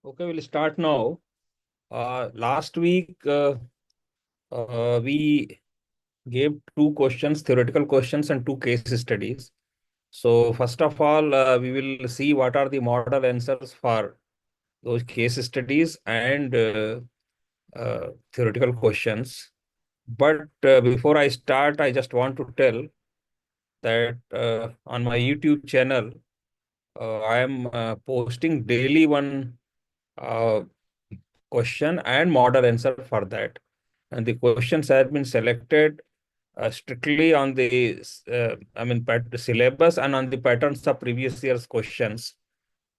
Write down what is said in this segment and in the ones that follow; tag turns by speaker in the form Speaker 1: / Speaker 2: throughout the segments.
Speaker 1: Okay, we'll start now. Last week, we gave two questions, theoretical questions and two case studies. So first of all, we will see what are the model answers for those case studies and theoretical questions. But before I start, I just want to tell that on my YouTube channel, I am posting daily one uh, question and model answer for that. And the questions have been selected strictly on the, syllabus and on the patterns of previous year's questions.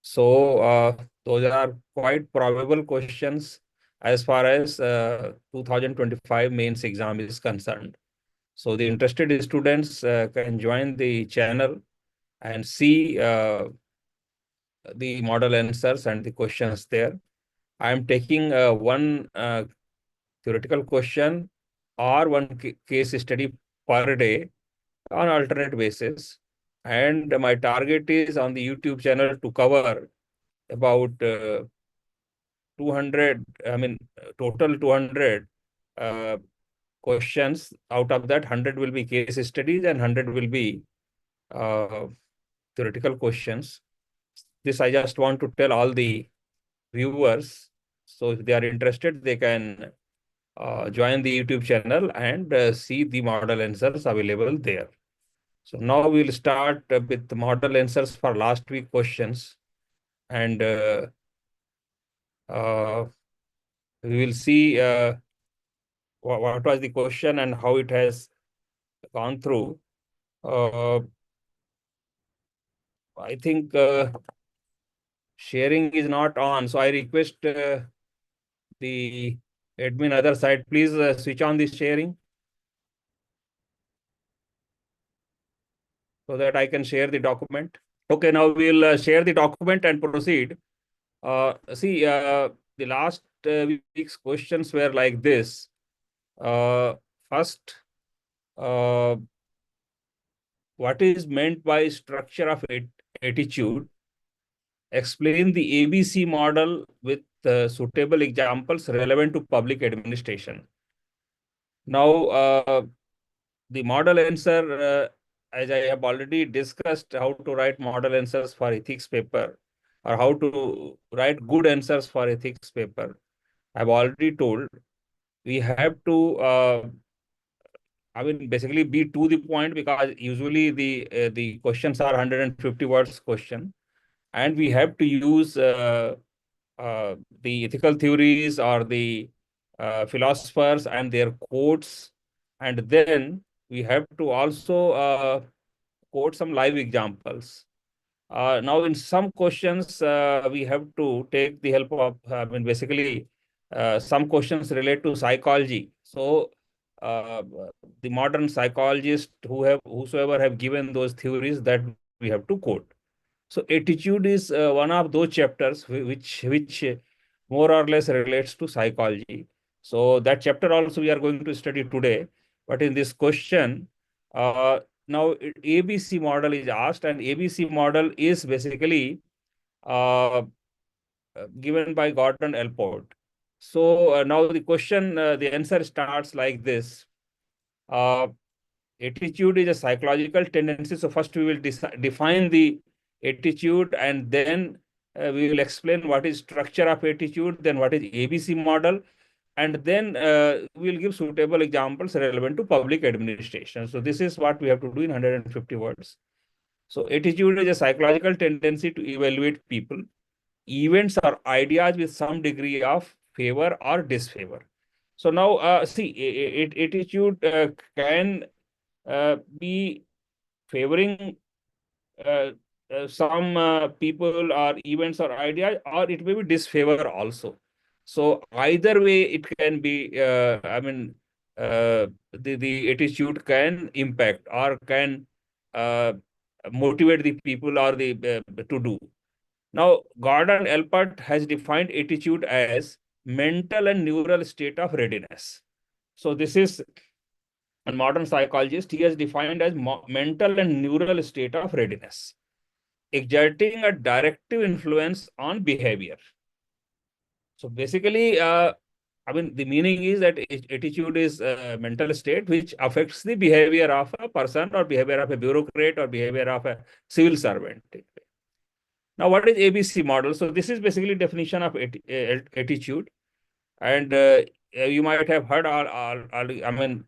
Speaker 1: So those are quite probable questions as far as 2025 mains exam is concerned. So the interested students can join the channel and see the model answers and the questions there. I am taking one theoretical question or one case study per day on alternate basis. And my target is on the YouTube channel to cover about 200, total 200 uh, questions. Out of that, 100 will be case studies and 100 will be uh, theoretical questions. This I just want to tell all the viewers. So if they are interested, they can join the YouTube channel and see the model answers available there. So now we'll start with the model answers for last week questions, and uh, we will see what was the question and how it has gone through. I think sharing is not on, so I request the admin other side, please switch on this sharing so that I can share the document. Okay, now we'll share the document and proceed. The last week's questions were like this. First, uh, what is meant by structure of attitude? Explain the ABC model with suitable examples relevant to public administration. Now, the model answer, as I have already discussed, how to write model answers for ethics paper or how to write good answers for ethics paper. I've already told we have to, basically be to the point, because usually the questions are 150 words question, and we have to use the ethical theories or the philosophers and their quotes, and then we have to also quote some live examples. Now, in some questions, we have to take the help of, some questions relate to psychology. So, uh, the modern psychologists whosoever have given those theories, that we have to quote. So, attitude is one of those chapters which more or less relates to psychology. So, that chapter also we are going to study today. But in this question, uh, now ABC model is asked, and ABC model is basically uh, given by Gordon Elport. So now the question, the answer starts like this. Uh, Attitude is a psychological tendency. So first we will define the attitude, and then we will explain what is structure of attitude, then what is ABC model, and then we'll give suitable examples relevant to public administration. So this is what we have to do in 150 words. So attitude is a psychological tendency to evaluate people, events, or ideas with some degree of favor or disfavor. So now, attitude can be favoring uh, some people or events or ideas, or it may be disfavor also. So either way, it can be, the attitude can impact or can uh, motivate the people or the to do. Now, Gordon Elpert has defined attitude as mental and neural state of readiness. So this is a modern psychologist. He has defined as mental and neural state of readiness, exerting a directive influence on behavior. So basically, I mean, the meaning is that attitude is a mental state which affects the behavior of a person or behavior of a bureaucrat or behavior of a civil servant. Now, what is ABC model? So this is basically definition of attitude, and you might have heard I mean,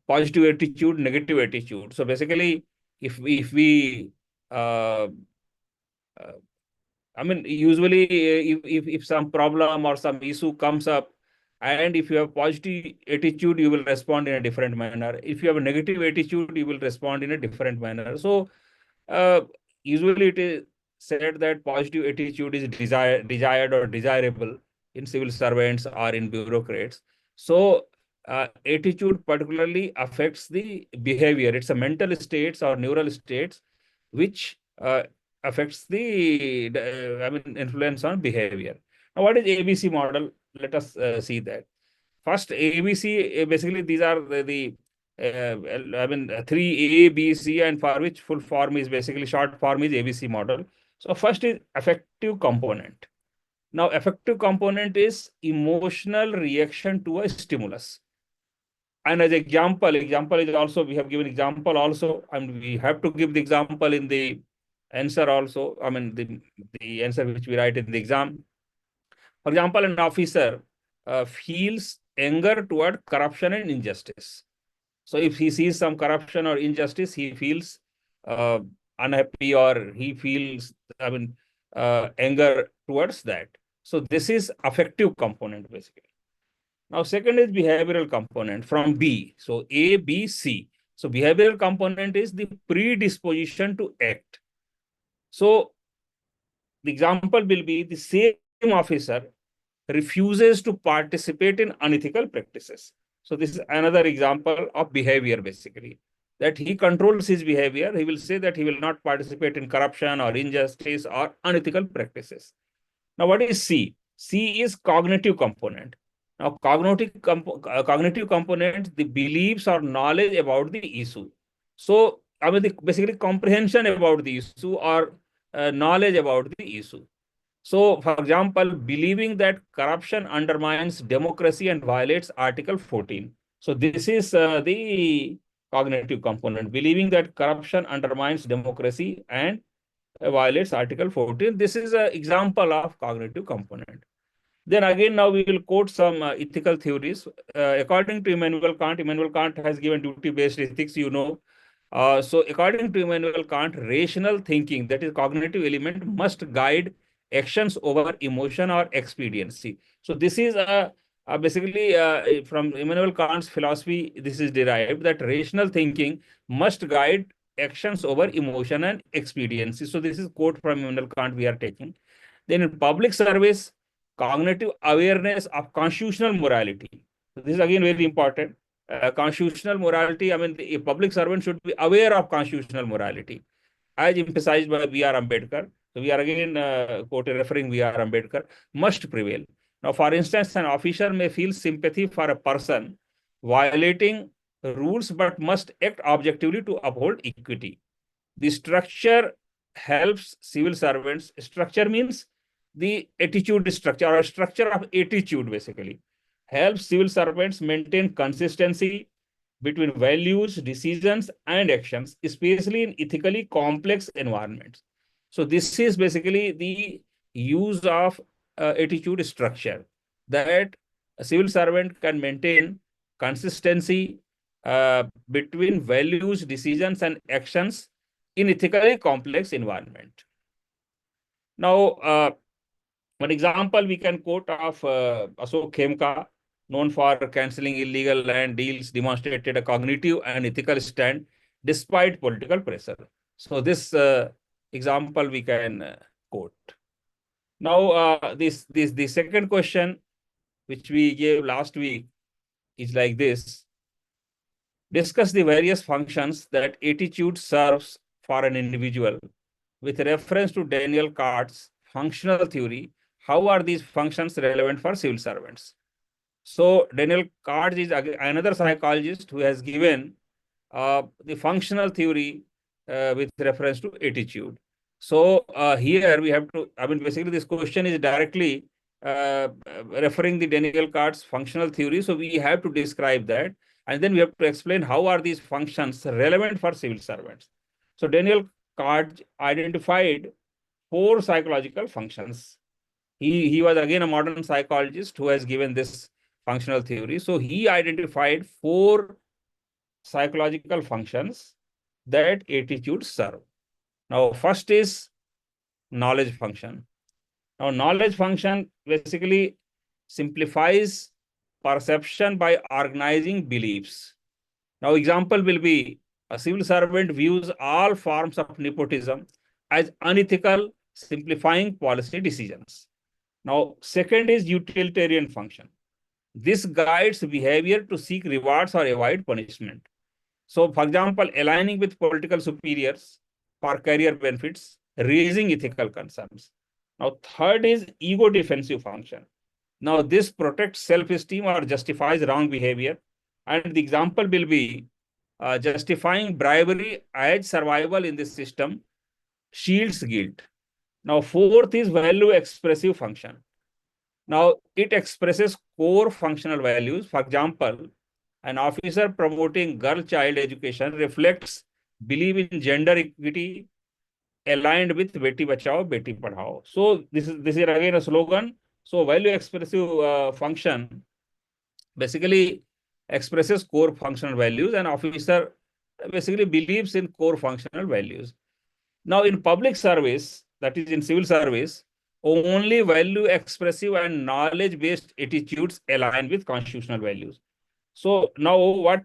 Speaker 1: positive attitude, negative attitude. So basically, if we uh, uh, I mean, usually if some problem or some issue comes up, and if you have positive attitude, you will respond in a different manner. If you have a negative attitude, you will respond in a different manner. So uh, usually it is said that positive attitude is desired or desirable in civil servants or in bureaucrats. So attitude particularly affects the behavior. It's a mental states or neural states which affects I mean, influence on behavior. Now, what is ABC model? Let us see that. First, ABC, basically these are I mean, three A, B, C, and for which full form is basically short form is ABC model. So first is affective component. Now, affective component is emotional reaction to a stimulus. And as example is also, we have given example also, and we have to give the example in the answer also. I mean, the answer which we write in the exam. For example, an officer feels anger toward corruption and injustice. So if he sees some corruption or injustice, he feels uh, unhappy or he feels, I mean, anger towards that. So this is affective component basically. Now, second is behavioral component from B. So A, B, C. So behavioral component is the predisposition to act. So the example will be the same officer refuses to participate in unethical practices. So this is another example of behavior basically. That he controls his behavior. He will say that he will not participate in corruption or injustice or unethical practices. Now, what is C? C is cognitive component. Now, cognitive component, the beliefs or knowledge about the issue. So, I mean, basically comprehension about the issue or knowledge about the issue. So, for example, believing that corruption undermines democracy and violates Article 14. So, this is the cognitive component, believing that corruption undermines democracy and violates Article 14. This is an example of cognitive component. Then again, now we will quote some ethical theories. According to Immanuel Kant has given duty-based ethics, you know. So according to Immanuel Kant, rational thinking, that is cognitive element, must guide actions over emotion or expediency. So this is basically from Immanuel Kant's philosophy, this is derived that rational thinking must guide actions over emotion and expediency. So this is quote from Immanuel Kant we are taking. Then in public service, cognitive awareness of constitutional morality. So this is again very important. Constitutional morality, I mean, a public servant should be aware of constitutional morality, as emphasized by B.R. Ambedkar. So we are again referring B.R. Ambedkar, must prevail. Now, for instance, an officer may feel sympathy for a person violating rules, but must act objectively to uphold equity. The structure helps civil servants. Structure means the attitude structure or structure of attitude basically helps civil servants maintain consistency between values, decisions, and actions, especially in ethically complex environments. So this is basically the use of attitude structure that a civil servant can maintain consistency between values, decisions, and actions in ethically complex environment. Now, one example we can quote of Ashok Khemka, known for cancelling illegal land deals, demonstrated a cognitive and ethical stand despite political pressure. So this example we can quote. Now, the second question which we gave last week is like this. Discuss the various functions that attitude serves for an individual. With reference to Daniel Cart's functional theory, how are these functions relevant for civil servants? So Daniel Cart is another psychologist who has given the functional theory with reference to attitude. So here we have to, I mean, basically this question is directly referring the Daniel Cart's functional theory. So we have to describe that. And then we have to explain how are these functions relevant for civil servants. So Daniel Cart identified 4 psychological functions. He was again a modern psychologist who has given this functional theory. So he identified 4 psychological functions that attitudes serve. Now, first is knowledge function. Now, knowledge function basically simplifies perception by organizing beliefs. Now, example will be a civil servant views all forms of nepotism as unethical, simplifying policy decisions. Now, second is utilitarian function. This guides behavior to seek rewards or avoid punishment. So, for example, aligning with political superiors for career benefits, raising ethical concerns. Now, third is ego defensive function. Now, this protects self-esteem or justifies wrong behavior. And the example will be justifying bribery as survival in this system shields guilt. Now, fourth is value expressive function. Now, it expresses core functional values. For example, an officer promoting girl-child education reflects belief in gender equity aligned with Beti Bachao, Beti Padhao. So this is again a slogan. So value expressive function basically expresses core functional values, and officer basically believes in core functional values. Now, in public service, that is in civil service, only value expressive and knowledge-based attitudes align with constitutional values. So now what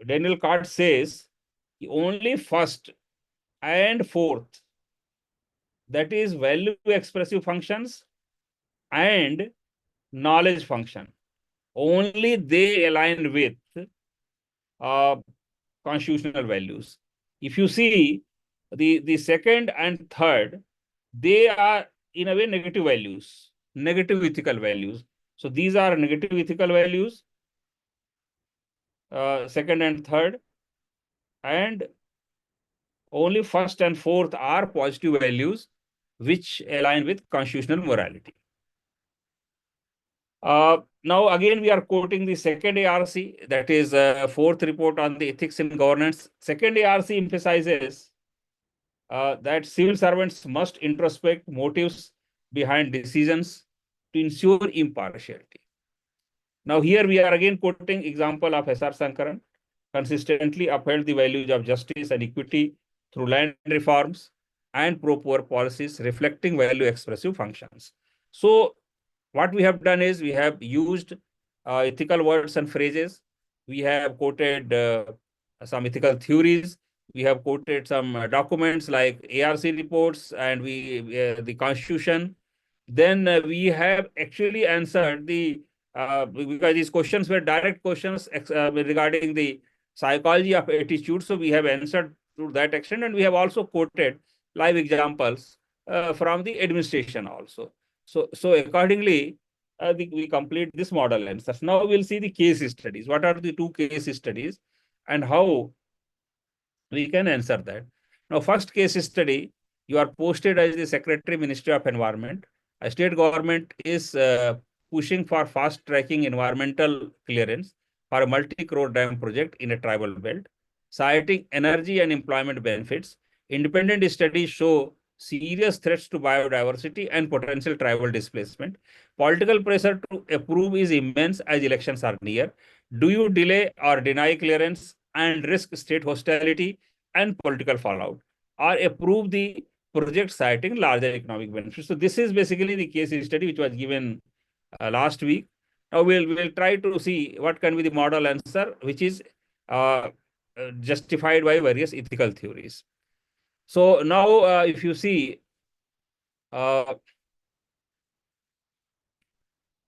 Speaker 1: Daniel Cart says, only first and fourth, that is value expressive functions and knowledge function, only they align with constitutional values. If you see the second and third, they are in a way negative values, negative ethical values. So these are negative ethical values, second and third, and only first and fourth are positive values which align with constitutional morality. Now, again, we are quoting the second ARC, that is fourth report on the ethics in governance. Second ARC emphasizes that civil servants must introspect motives behind decisions to ensure impartiality. Now, here we are again quoting example of S.R. Sankaran, consistently upheld the values of justice and equity through land reforms and pro-poor policies reflecting value expressive functions. So, what we have done is we have used ethical words and phrases. We have quoted some ethical theories. We have quoted some documents like ARC reports and the Constitution. Then we have actually answered the because these questions were direct questions regarding the psychology of attitude. So we have answered to that extent, and we have also quoted live examples from the administration also. So accordingly, we complete this model answers. Now we'll see the case studies. What are the 2 case studies and how we can answer that? Now, first case study, you are posted as the Secretary, Ministry of Environment. A state government is pushing for fast-tracking environmental clearance for a multi-crore dam project in a tribal belt, citing energy and employment benefits. Independent studies show serious threats to biodiversity and potential tribal displacement. Political pressure to approve is immense as elections are near. Do you delay or deny clearance and risk state hostility and political fallout, or approve the project citing larger economic benefits? So this is basically the case study which was given last week. Now we'll try to see what can be the model answer, which is justified by various ethical theories. So now, if you see, as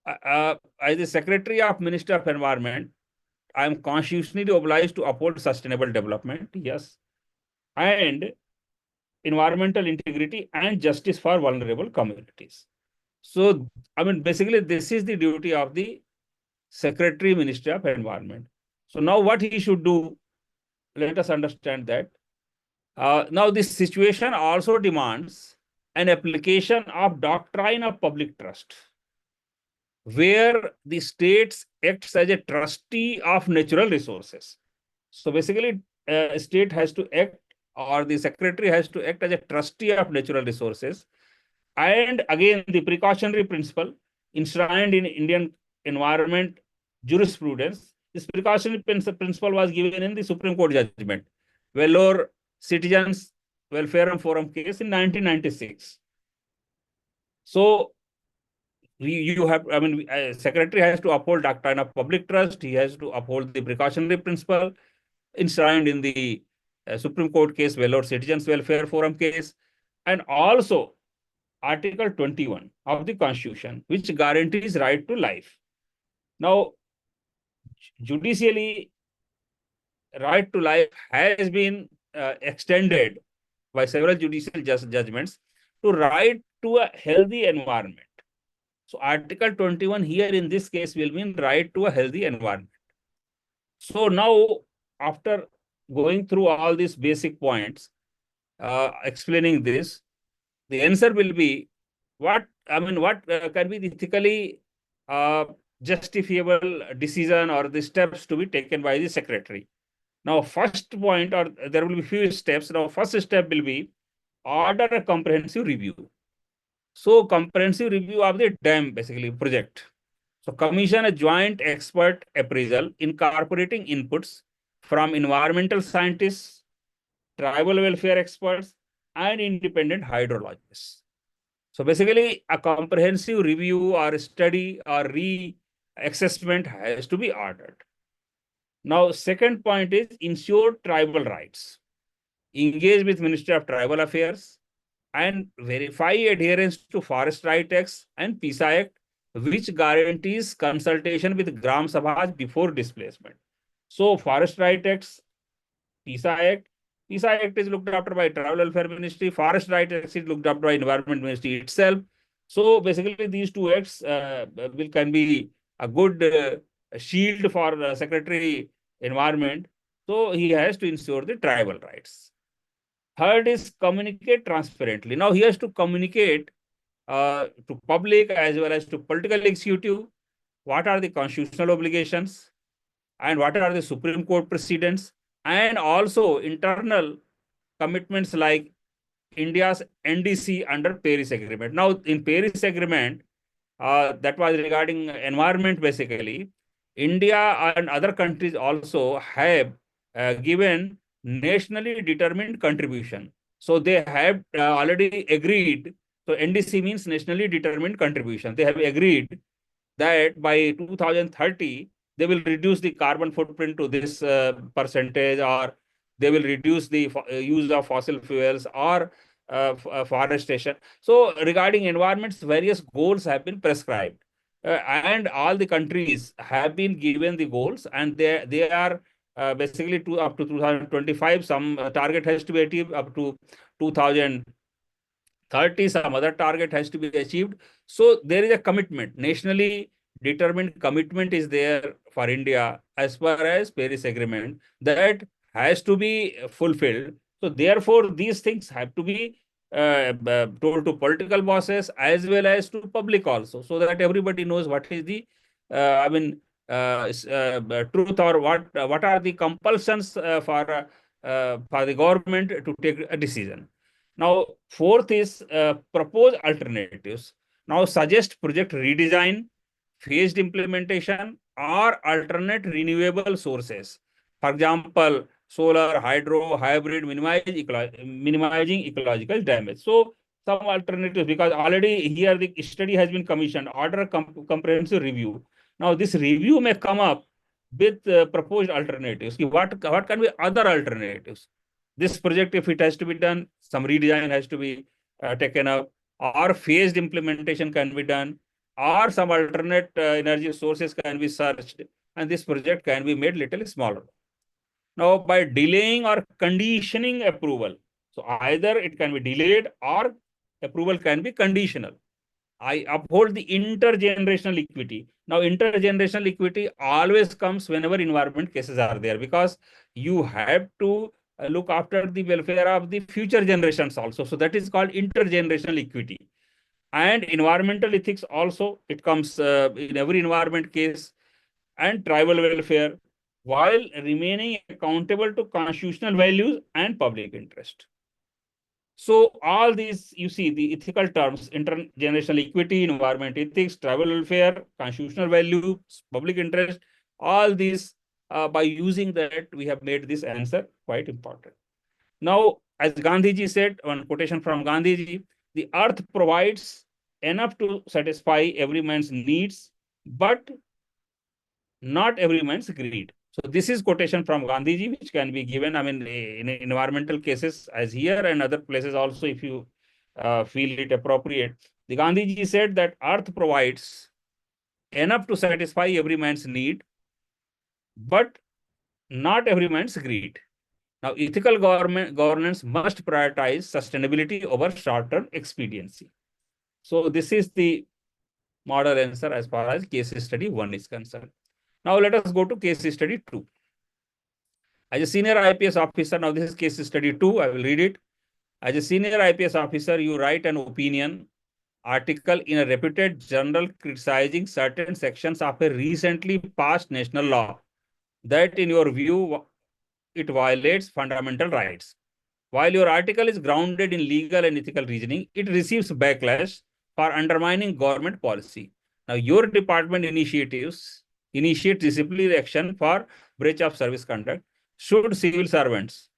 Speaker 1: the Secretary of Minister of Environment, I am constitutionally obliged to uphold sustainable development, yes, and environmental integrity and justice for vulnerable communities. So, I mean, basically, this is the duty of the Secretary, Ministry of Environment. So now what he should do, let us understand that. Now, this situation also demands an application of doctrine of public trust, where the states acts as a trustee of natural resources. So basically, state has to act, or the secretary has to act as a trustee of natural resources. And again, the precautionary principle enshrined in Indian environment jurisprudence. This precautionary principle was given in the Supreme Court judgment, Vellore Citizens Welfare Forum case in 1996. So you have, I mean, secretary has to uphold doctrine of public trust. He has to uphold the precautionary principle enshrined in the Supreme Court case, Vellore Citizens Welfare Forum case, and also Article 21 of the Constitution, which guarantees right to life. Now, judicially, right to life has been extended by several judicial judgments to right to a healthy environment. So Article 21 here in this case will mean right to a healthy environment. So now, after going through all these basic points, explaining this, the answer will be what can be the ethically justifiable decision or the steps to be taken by the secretary. Now, first point, or there will be few steps. Now, first step will be order a comprehensive review. So, comprehensive review of the dam basically project. So, commission a joint expert appraisal incorporating inputs from environmental scientists, tribal welfare experts, and independent hydrologists. So basically, a comprehensive review or study or re-assessment has to be ordered. Now, second point is ensure tribal rights. Engage with Ministry of Tribal Affairs and verify adherence to Forest Rights Act and PISA Act, which guarantees consultation with Gram Sabhas before displacement. So, Forest Rights Act, PISA Act. PISA Act is looked after by Tribal Welfare Ministry. Forest Rights Act is looked after by Environment Ministry itself. So basically, these two acts can be a good shield for Secretary Environment. So he has to ensure the tribal rights. Third is communicate transparently. Now he has to communicate to public as well as to political executive what are the constitutional obligations and what are the Supreme Court precedents, and also internal commitments like India's NDC under Paris Agreement. Now, in Paris Agreement, that was regarding environment basically, India and other countries also have given nationally determined contribution. So they have already agreed. So NDC means nationally determined contribution. They have agreed that by 2030, they will reduce the carbon footprint to this percentage, or they will reduce the use of fossil fuels or forestation. So regarding environments, various goals have been prescribed. And all the countries have been given the goals, and they are basically up to 2025. Some target has to be achieved up to 2030. Some other target has to be achieved. So there is a commitment, nationally determined commitment is there for India as far as Paris Agreement, that has to be fulfilled. So therefore, these things have to be told to political bosses as well as to public also, so that everybody knows what is the truth, or what are the compulsions for the government to take a decision. Now, fourth is propose alternatives. Now, suggest project redesign, phased implementation, or alternate renewable sources. For example, solar, hydro, hybrid, minimizing ecological damage. So some alternatives, because already here the study has been commissioned, order a comprehensive review. Now this review may come up with proposed alternatives. What can be other alternatives? This project, if it has to be done, some redesign has to be taken up, or phased implementation can be done, or some alternate energy sources can be searched, and this project can be made little smaller. Now, by delaying or conditioning approval, so either it can be delayed or approval can be conditional. I uphold the intergenerational equity. Now, intergenerational equity always comes whenever environment cases are there, because you have to look after the welfare of the future generations also. So that is called intergenerational equity. And environmental ethics also, it comes in every environment case, and tribal welfare, while remaining accountable to constitutional values and public interest. So all these, you see, the ethical terms, intergenerational equity, environment ethics, tribal welfare, constitutional values, public interest, all these, by using that, we have made this answer quite important. Now, as Gandhiji said, one quotation from Gandhiji, the earth provides enough to satisfy every man's needs, but not every man's greed. So this is quotation from Gandhiji, which can be given, I mean, in environmental cases as here and other places also, if you feel it appropriate. The Gandhiji said that earth provides enough to satisfy every man's need, but not every man's greed. Now, ethical governance must prioritize sustainability over short-term expediency. So this is the model answer as far as case study 1 is concerned. Now let us go to case study 2. As a senior IPS officer, now this is case study 2, I will read it. As a senior IPS officer, you write an opinion article in a reputed journal criticizing certain sections of a recently passed national law that, in your view, it violates fundamental rights. While your article is grounded in legal and ethical reasoning, it receives backlash for undermining government policy. Now, your department initiate disciplinary action for breach of service conduct. Should civil servants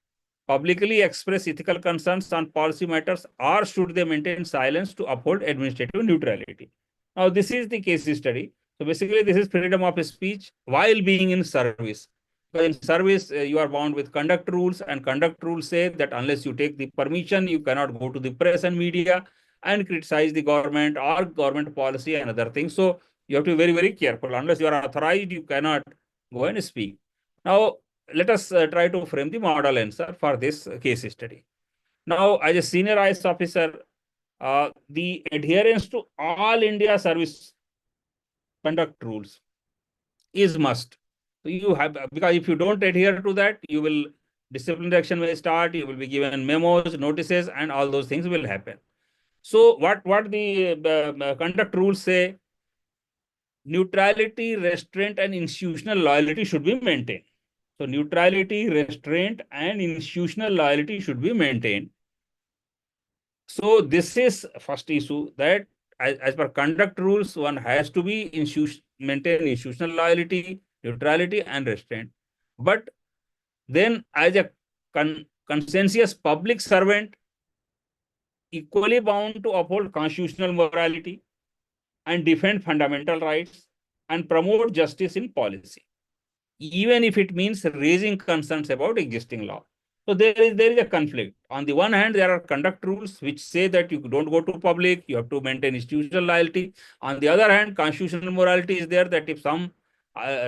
Speaker 1: publicly express ethical concerns on policy matters, or should they maintain silence to uphold administrative neutrality? Now, this is the case study. So basically, this is freedom of speech while being in service. Because in service, you are bound with conduct rules, and conduct rules say that unless you take the permission, you cannot go to the press and media and criticize the government or government policy and other things. So you have to be very, very careful. Unless you are authorized, you cannot go and speak. Now, let us try to frame the model answer for this case study. Now, as a senior IS officer, the adherence to all India service conduct rules is must. So you have, because if you don't adhere to that, you will, disciplinary action will start, you will be given memos, notices, and all those things will happen. So what the conduct rules say, neutrality, restraint, and institutional loyalty should be maintained. So neutrality, restraint, and institutional loyalty should be maintained. So this is first issue, that as per conduct rules, one has to be maintain institutional loyalty, neutrality, and restraint. But then as a conscientious public servant, equally bound to uphold constitutional morality and defend fundamental rights and promote justice in policy, even if it means raising concerns about existing law. So there is a conflict. On the one hand, there are conduct rules which say that you don't go to public, you have to maintain institutional loyalty. On the other hand, constitutional morality is there, that if some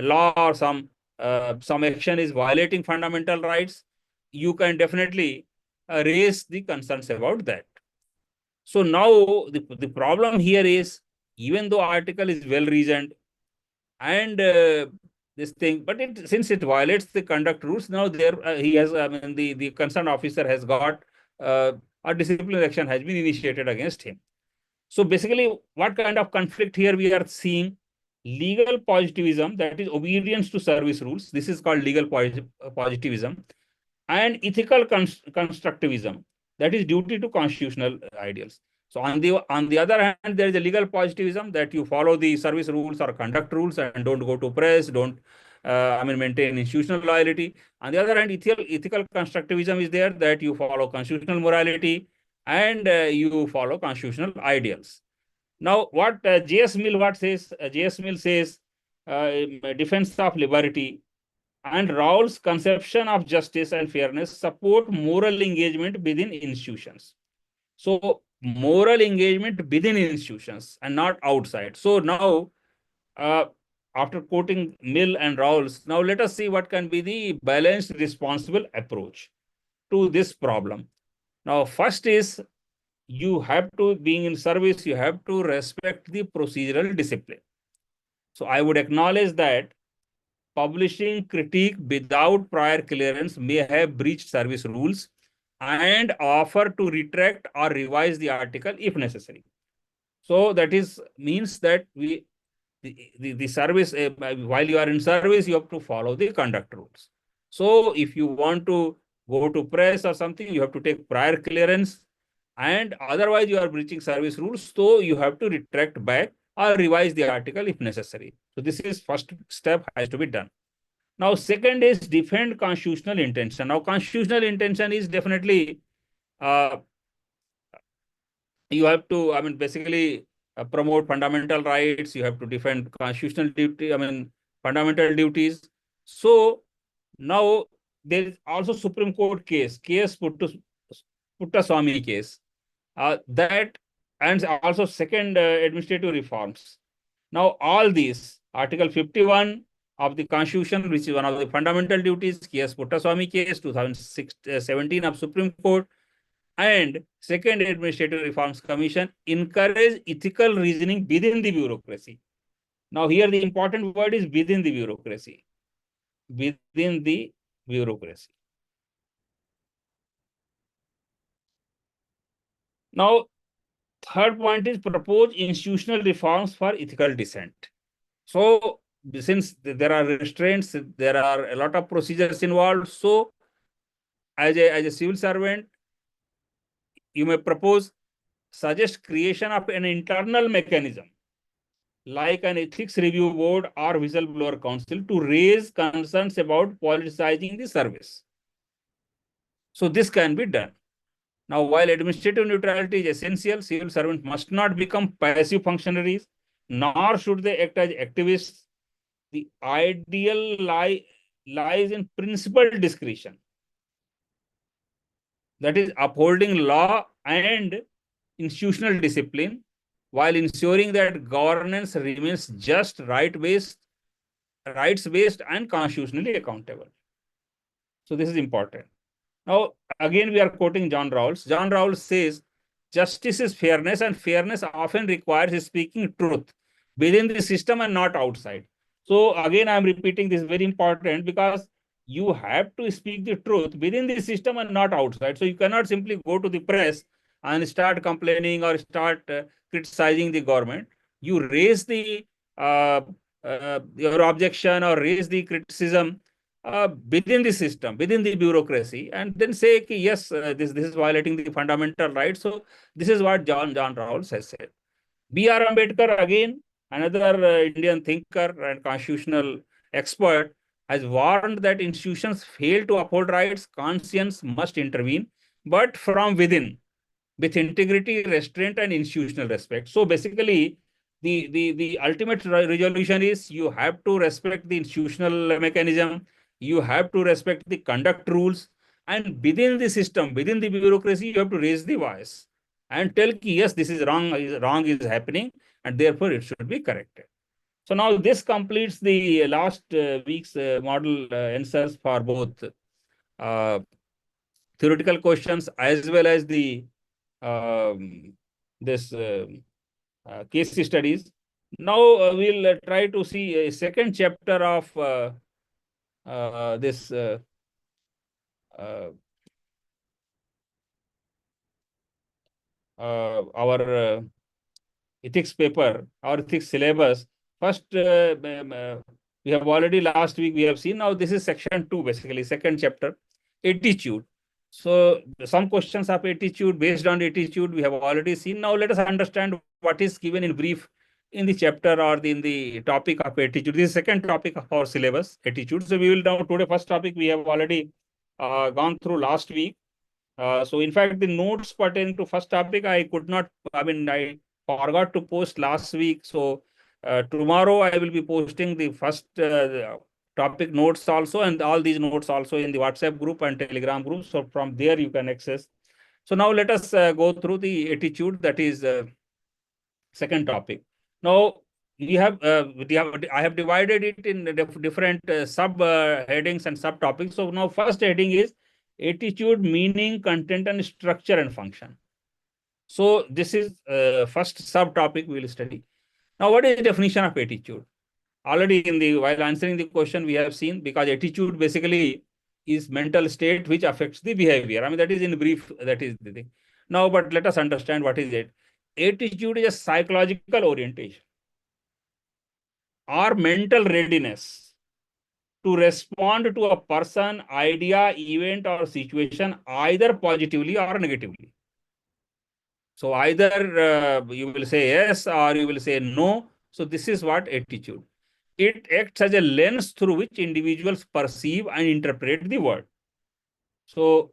Speaker 1: law or some action is violating fundamental rights, you can definitely raise the concerns about that. So now the problem here is, even though article is well reasoned and this thing, but since it violates the conduct rules, now there he has, I mean, the concerned officer has got a disciplinary action has been initiated against him. So basically, what kind of conflict here we are seeing? Legal positivism, that is obedience to service rules. This is called legal positivism, and ethical constructivism, that is duty to constitutional ideals. So on the other hand, there is a legal positivism, that you follow the service rules or conduct rules and don't go to press, don't maintain institutional loyalty. On the other hand, ethical constructivism is there, that you follow constitutional morality and you follow constitutional ideals. Now, what J.S. Mill says? J.S. Mill says defense of liberty and Raoul's conception of justice and fairness support moral engagement within institutions. So moral engagement within institutions and not outside. So now, after quoting Mill and Rawls, now let us see what can be the balanced, responsible approach to this problem. Now, first is, you have to, being in service, you have to respect the procedural discipline. So I would acknowledge that publishing critique without prior clearance may have breached service rules and offer to retract or revise the article if necessary. So that is means that the service, while you are in service, you have to follow the conduct rules. So if you want to go to press or something, you have to take prior clearance, and otherwise you are breaching service rules, so you have to retract back or revise the article if necessary. So this is first step has to be done. Now second is defend constitutional intention. Now constitutional intention is definitely uh, you have to, I mean, basically promote fundamental rights. You have to defend constitutional duty, I mean, fundamental duties. So now there is also Supreme Court case Puttaswamy case, that, and also second administrative reforms. Now all these, Article 51 of the Constitution, which is one of the fundamental duties, case Puttaswamy case, 2017 of Supreme Court, and second administrative reforms commission encourage ethical reasoning within the bureaucracy. Now here the important word is within the bureaucracy. Within the bureaucracy. Now third point is propose institutional reforms for ethical dissent. So since there are restraints, there are a lot of procedures involved. So as a civil servant, you may suggest creation of an internal mechanism like an ethics review board or whistleblower council to raise concerns about politicizing the service. So this can be done. Now, while administrative neutrality is essential, civil servants must not become passive functionaries, nor should they act as activists. The ideal lies in principled discretion. That is upholding law and institutional discipline while ensuring that governance remains just rights-based and constitutionally accountable. So this is important. Now, again, we are quoting John Rawls. John Rawls says, justice is fairness, and fairness often requires speaking truth within the system and not outside. So again, I'm repeating this, very important, because you have to speak the truth within the system and not outside. So you cannot simply go to the press and start complaining or start criticizing the government. You raise the your objection or raise the criticism within the system, within the bureaucracy, and then say, yes, this is violating the fundamental rights. So this is what John Rawls has said. B.R. Ambedkar, again, another Indian thinker and constitutional expert, has warned that institutions fail to uphold rights, conscience must intervene, but from within, with integrity, restraint, and institutional respect. So basically, the ultimate resolution is you have to respect the institutional mechanism, you have to respect the conduct rules, and within the system, within the bureaucracy, you have to raise the voice and tell, yes, this is wrong is happening, and therefore it should be corrected. So now this completes the last week's model answers for both theoretical questions as well as the this case studies. Now we'll try to see a second chapter of this uh, our ethics paper, our ethics syllabus. First, we have already last week we have seen. Now this is section 2, basically second chapter, attitude. So some questions of attitude, based on attitude, we have already seen. Now let us understand what is given in brief in the chapter or in the topic of attitude. This is second topic of our syllabus, attitude. So we will now, today first topic we have already gone through last week. So in fact, the notes pertaining to first topic, I forgot to post last week. So tomorrow I will be posting the first topic notes also, and all these notes also in the WhatsApp group and Telegram group. So from there you can access. So now let us go through the attitude, that is second topic. Now I have divided it in different sub headings and subtopics. So now first heading is attitude, meaning, content, and structure and function. So this is first subtopic we will study. Now, what is the definition of attitude? already while answering the question, we have seen, because attitude basically is mental state which affects the behavior. I mean, that is in brief, that is the thing. Now, but let us understand what is it. Attitude is a psychological orientation or mental readiness to respond to a person, idea, event, or situation either positively or negatively. So either you will say yes or you will say no. So this is what attitude. It acts as a lens through which individuals perceive and interpret the world. So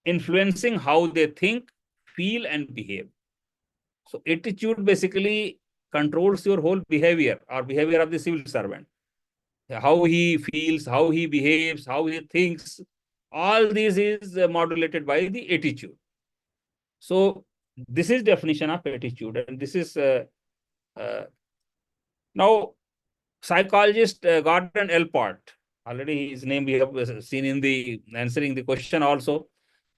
Speaker 1: influencing how they think, feel, and behave. So attitude basically controls your whole behavior or behavior of the civil servant. How he feels, how he behaves, how he thinks, all this is modulated by the attitude. So this is definition of attitude, and this is uh, now psychologist Gordon Elport. Already his name we have seen in the answering the question also.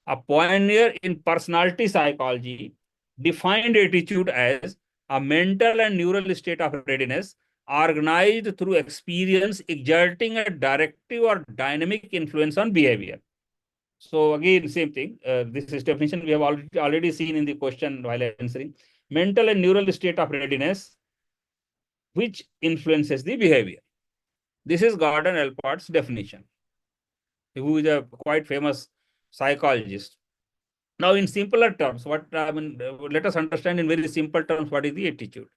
Speaker 1: A pioneer in personality psychology defined attitude as a mental and neural state of readiness organized through experience exerting a directive or dynamic influence on behavior. So again, same thing. This is definition we have already seen in the question while answering. Mental and neural state of readiness which influences the behavior. This is Gordon Elport's definition, who is a quite famous psychologist. Now, in simpler terms, let us understand in very simple terms what is the attitude.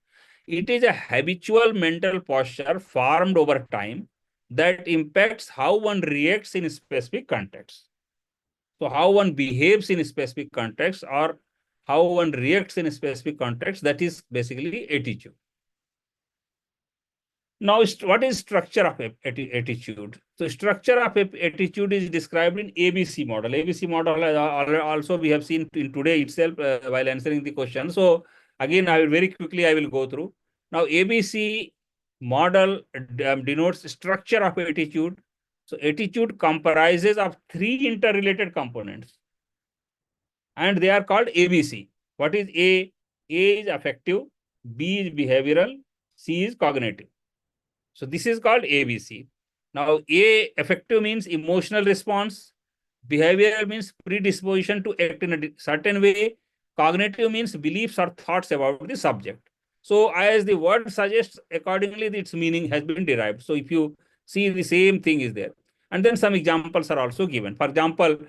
Speaker 1: It is a habitual mental posture formed over time that impacts how one reacts in specific contexts. So, how one behaves in a specific context or how one reacts in a specific context, that is basically attitude. Now, what is structure of attitude? So, structure of attitude is described in ABC model. ABC model also we have seen in today itself while answering the question. So, again, I will very quickly I will go through. Now, ABC model denotes structure of attitude. So, attitude comprises of three interrelated components, and they are called ABC. What is A? A is affective, B is behavioral, C is cognitive. So this is called ABC. Now, A affective means emotional response, behavioral means predisposition to act in a certain way, cognitive means beliefs or thoughts about the subject. So as the word suggests, accordingly its meaning has been derived. So if you see, the same thing is there. And then some examples are also given. For example,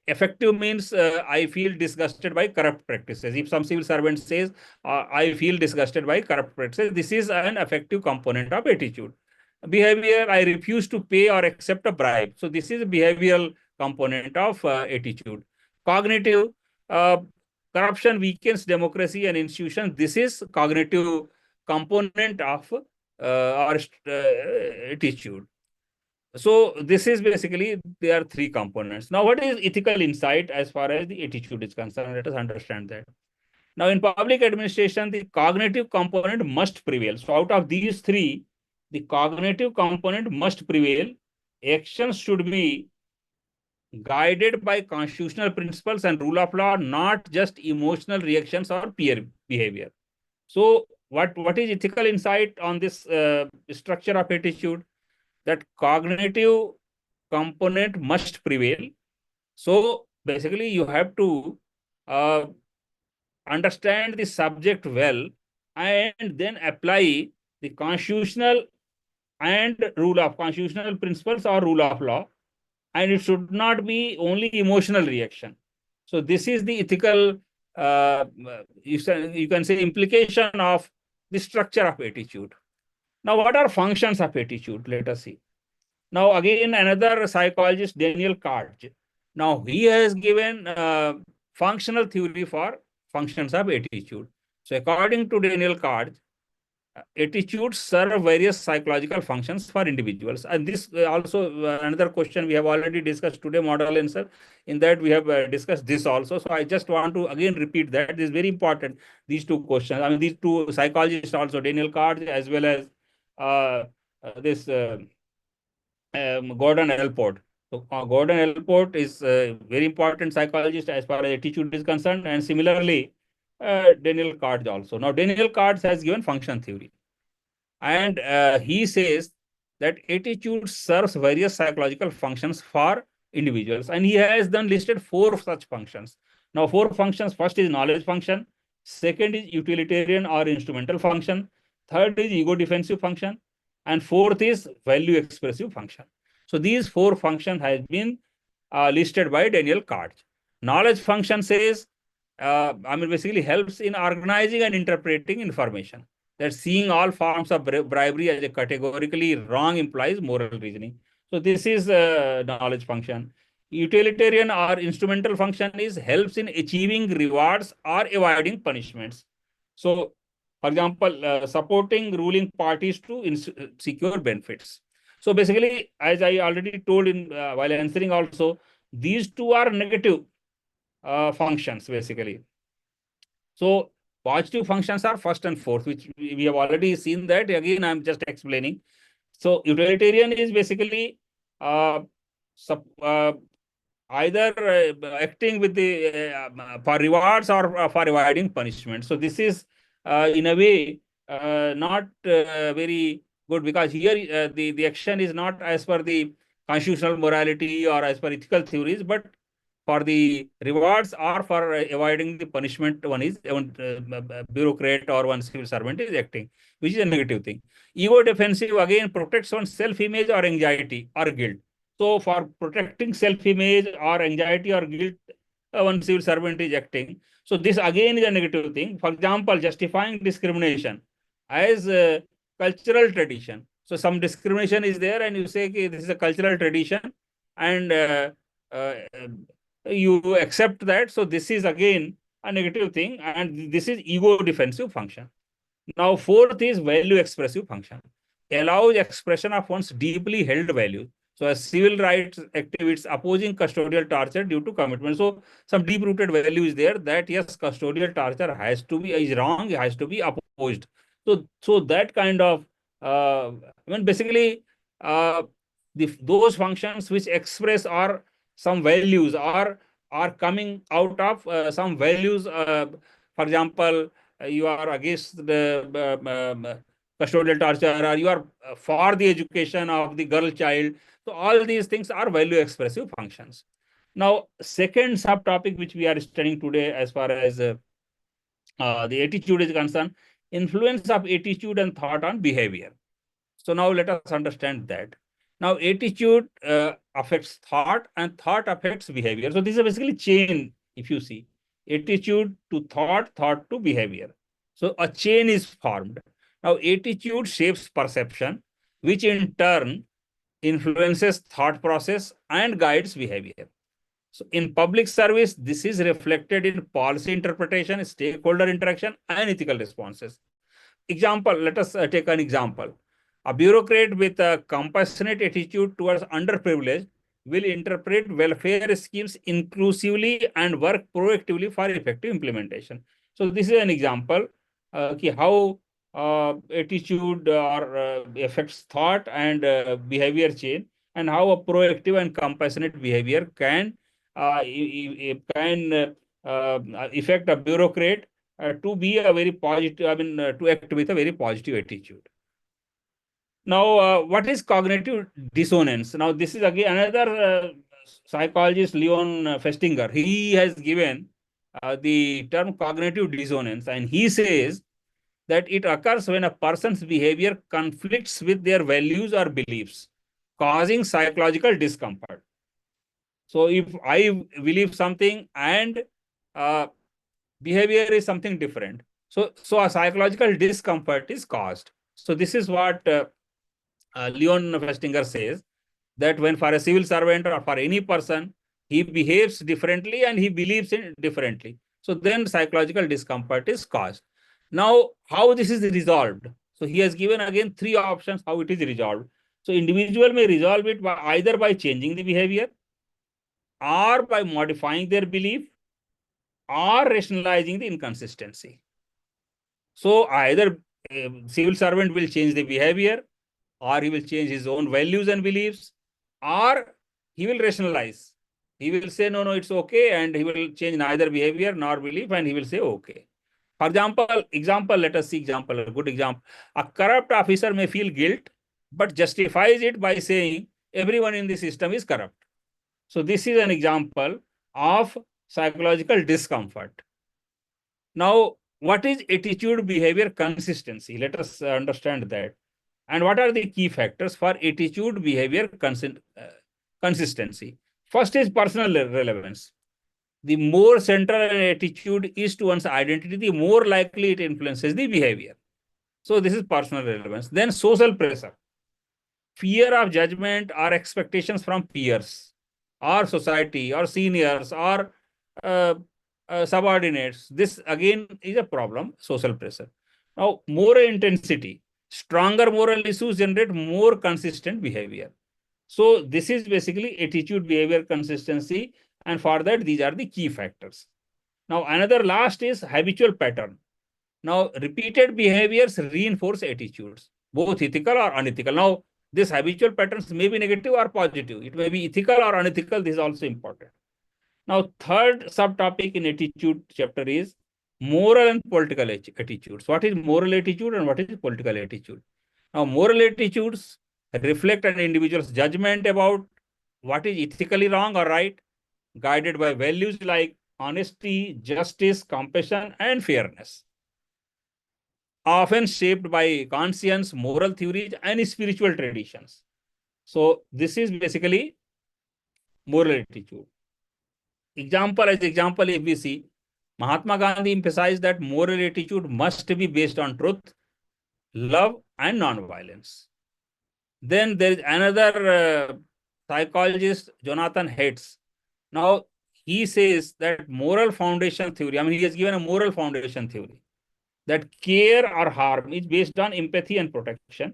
Speaker 1: effective means I feel disgusted by corrupt practices. If some civil servant says, I feel disgusted by corrupt practices, this is an effective component of attitude. Behavior, I refuse to pay or accept a bribe. So this is a behavioral component of attitude. Cognitive, uh, corruption weakens democracy and institutions. This is cognitive component of our attitude. So this is basically, there are three components. Now, what is ethical insight as far as the attitude is concerned? Let us understand that. Now, in public administration, the cognitive component must prevail. So out of these three, the cognitive component must prevail. Actions should be guided by constitutional principles and rule of law, not just emotional reactions or peer behavior. So what is ethical insight on this structure of attitude? That cognitive component must prevail. So basically, you have to understand the subject well and then apply the constitutional and constitutional principles or rule of law, and it should not be only emotional reaction. So this is the ethical, you can say, implication of the structure of attitude. Now, what are functions of attitude? Let us see. Now, again, another psychologist, Daniel Karge. Now, he has given functional theory for functions of attitude. So, according to Daniel Karge, attitudes serve various psychological functions for individuals. And this also another question we have already discussed today, model answer. In that, we have discussed this also. So, I just want to again repeat that. This is very important, these two questions. I mean, these two psychologists also, Daniel Karge as well as this Gordon Elport. So Gordon Elport is a very important psychologist as far as attitude is concerned, and similarly, Daniel Karge also. Now, Daniel Karge has given function theory. And he says that attitude serves various psychological functions for individuals. And he has then listed four such functions. Now, four functions: first is knowledge function, second is utilitarian or instrumental function, third is ego defensive function, and fourth is value expressive function. So these four functions has been listed by Daniel Katz. Knowledge function says, basically helps in organizing and interpreting information. That seeing all forms of bribery as a categorically wrong implies moral reasoning. So this is knowledge function. Utilitarian or instrumental function is helps in achieving rewards or avoiding punishments. So, for example, supporting ruling parties to secure benefits. So basically, as I already told in while answering also, these two are negative functions basically. So positive functions are first and fourth, which we have already seen that. Again, I'm just explaining. So utilitarian is basically uh, uh, either acting with the for rewards or for avoiding punishment. So this is in a way not very good, because here the action is not as per the constitutional morality or as per ethical theories, but for the rewards or for avoiding the punishment. One is one bureaucrat or one civil servant is acting, which is a negative thing. Ego defensive again protects one's self-image or anxiety or guilt. So for protecting self-image or anxiety or guilt, one civil servant is acting. So this again is a negative thing. For example, justifying discrimination as a cultural tradition. So some discrimination is there, and you say, okay, this is a cultural tradition, and uh, you accept that. So this is again a negative thing, and this is ego defensive function. Now, fourth is value expressive function. Allows expression of one's deeply held value. So, as civil rights activists opposing custodial torture due to commitment. So, some deep-rooted value is there that yes, custodial torture has to be is wrong, has to be opposed. So that kind of basically those functions which express or some values are coming out of some values. For example, you are against the custodial torture, or you are for the education of the girl child. So all these things are value expressive functions. Now, second subtopic which we are studying today, as far as the attitude is concerned, influence of attitude and thought on behavior. So now let us understand that. Now, attitude affects thought, and thought affects behavior. So this is basically chain, if you see. Attitude to thought, thought to behavior. So a chain is formed. Now, attitude shapes perception, which in turn influences thought process and guides behavior. So in public service, this is reflected in policy interpretation, stakeholder interaction, and ethical responses. Example, let us take an example. A bureaucrat with a compassionate attitude towards underprivileged will interpret welfare schemes inclusively and work proactively for effective implementation. So this is an example how attitude or affects thought and behavior chain, and how a proactive and compassionate behavior can affect a bureaucrat to be a very positive, to act with a very positive attitude. Now, what is cognitive dissonance? Now, this is again another psychologist, Leon Festinger. He has given the term cognitive dissonance, and he says that it occurs when a person's behavior conflicts with their values or beliefs, causing psychological discomfort. So, if I believe something and behavior is something different, so a psychological discomfort is caused. So, this is what Leon Festinger says, that when for a civil servant or for any person, he behaves differently and he believes in differently. So then psychological discomfort is caused. Now, how this is resolved? So he has given again three options how it is resolved. So individual may resolve it by either by changing the behavior, or by modifying their belief, or rationalizing the inconsistency. So either civil servant will change the behavior, or he will change his own values and beliefs, or he will rationalize. He will say, no, no, it's okay, and he will change neither behavior nor belief, and he will say, okay. For example, let us see example, a good example. A corrupt officer may feel guilt, but justifies it by saying everyone in the system is corrupt. So this is an example of psychological discomfort. Now, what is attitude behavior consistency? Let us understand that. And what are the key factors for attitude behavior consistency? First is personal relevance. The more central an attitude is to one's identity, the more likely it influences the behavior. So this is personal relevance. Then social pressure, fear of judgment or expectations from peers or society or seniors or uh, subordinates. This again is a problem, social pressure. Now, moral intensity, stronger moral issues generate more consistent behavior. So this is basically attitude behavior consistency. And for that, these are the key factors. Now, another last is habitual pattern. Now, repeated behaviors reinforce attitudes, both ethical or unethical. Now, these habitual patterns may be negative or positive. It may be ethical or unethical. This is also important. Now, third subtopic in attitude chapter is moral and political attitudes. What is moral attitude and what is political attitude? Now, moral attitudes reflect an individual's judgment about what is ethically wrong or right, guided by values like honesty, justice, compassion, and fairness, often shaped by conscience, moral theories, and spiritual traditions. So this is basically moral attitude. Example, if we see, Mahatma Gandhi emphasized that moral attitude must be based on truth, love, and non-violence. Then there is another psychologist, Jonathan Haidt. Now, he says that moral foundation theory, he has given a moral foundation theory, that care or harm is based on empathy and protection,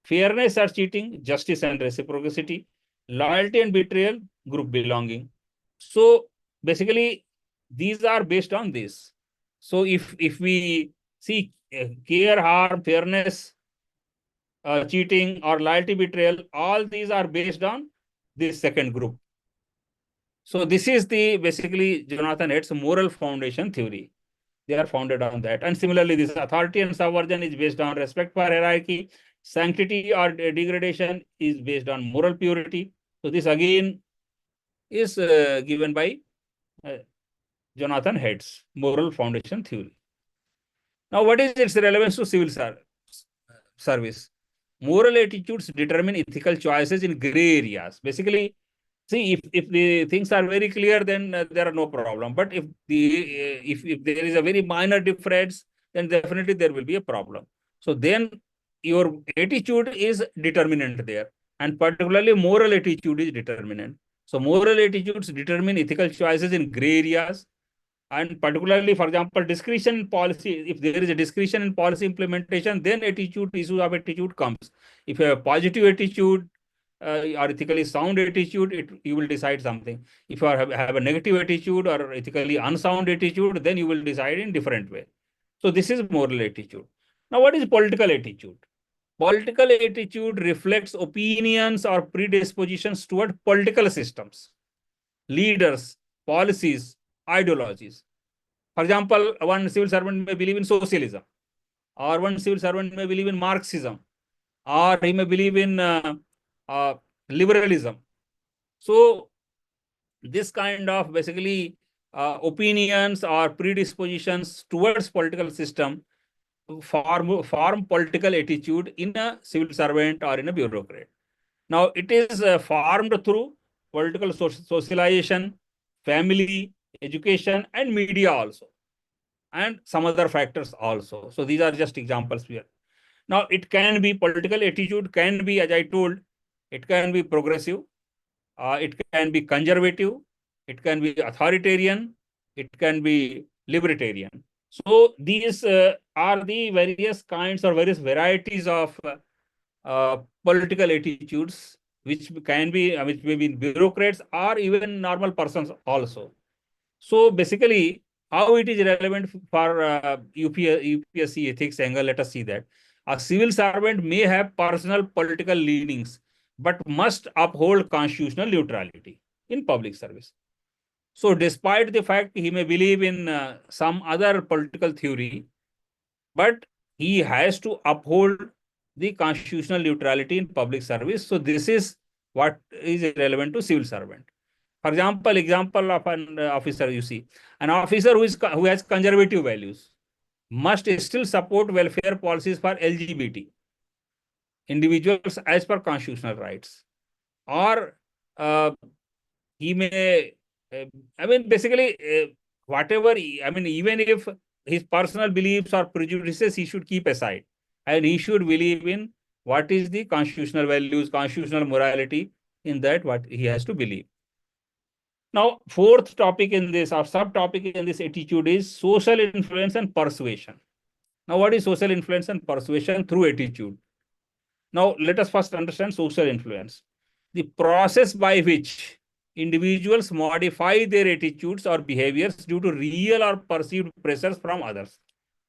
Speaker 1: fairness or cheating, justice and reciprocity, loyalty and betrayal, group belonging. So basically, these are based on this. So if we see care, harm, fairness, cheating, or loyalty, betrayal, all these are based on this second group. So this is the basically Jonathan Haidt's moral foundation theory. They are founded on that. And similarly, this authority and subversion is based on respect for hierarchy. Sanctity or degradation is based on moral purity. So this again is given by Jonathan Haidt's moral foundation theory. Now, what is its relevance to civil service? Moral attitudes determine ethical choices in gray areas. Basically, see, if the things are very clear, then there are no problem. But if there is a very minor difference, then definitely there will be a problem. So then your attitude is determinant there, and particularly moral attitude is determinant. So moral attitudes determine ethical choices in gray areas, and particularly, for example, discretion in policy. If there is a discretion in policy implementation, then issue of attitude comes. If you have a positive attitude, or ethically sound attitude, you will decide something. If you have a negative attitude or ethically unsound attitude, then you will decide in different way. So this is moral attitude. Now, what is political attitude? Political attitude reflects opinions or predispositions toward political systems, leaders, policies, ideologies. For example, one civil servant may believe in socialism, or one civil servant may believe in Marxism, or he may believe in liberalism. So this kind of basically opinions or predispositions towards political system form political attitude in a civil servant or in a bureaucrat. Now, it is formed through political socialization, family, education, and media also, and some other factors also. So these are just examples here. Now, it can be political attitude, can be, as I told, it can be progressive, it can be conservative, it can be authoritarian, it can be libertarian. So these are the various kinds or various varieties of political attitudes, which can be, which may be bureaucrats or even normal persons also. So basically, how it is relevant for UPSC ethics angle, let us see that. A civil servant may have personal political leanings, but must uphold constitutional neutrality in public service. So despite the fact he may believe in some other political theory, but he has to uphold the constitutional neutrality in public service. So this is what is relevant to civil servant. For example of an officer, you see, an officer who has conservative values must still support welfare policies for LGBT individuals as per constitutional rights, or uh, he may, I mean, basically, whatever, I mean, even if his personal beliefs or prejudices, he should keep aside and he should believe in what is the constitutional values, constitutional morality, in that what he has to believe. Now, fourth topic in this, or subtopic in this attitude is social influence and persuasion. Now, what is social influence and persuasion through attitude? Now, let us first understand social influence. The process by which individuals modify their attitudes or behaviors due to real or perceived pressures from others.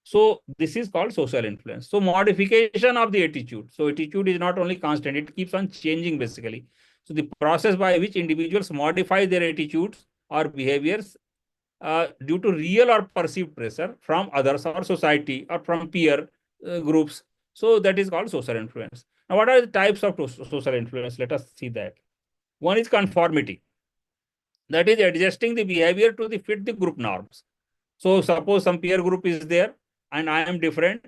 Speaker 1: So, this is called social influence. So, modification of the attitude. So, attitude is not only constant, it keeps on changing basically. So, the process by which individuals modify their attitudes or behaviors due to real or perceived pressure from others or society or from peer groups. So that is called social influence. Now, what are the types of social influence? Let us see that. One is conformity. That is adjusting the behavior to fit the group norms. So suppose some peer group is there and I am different,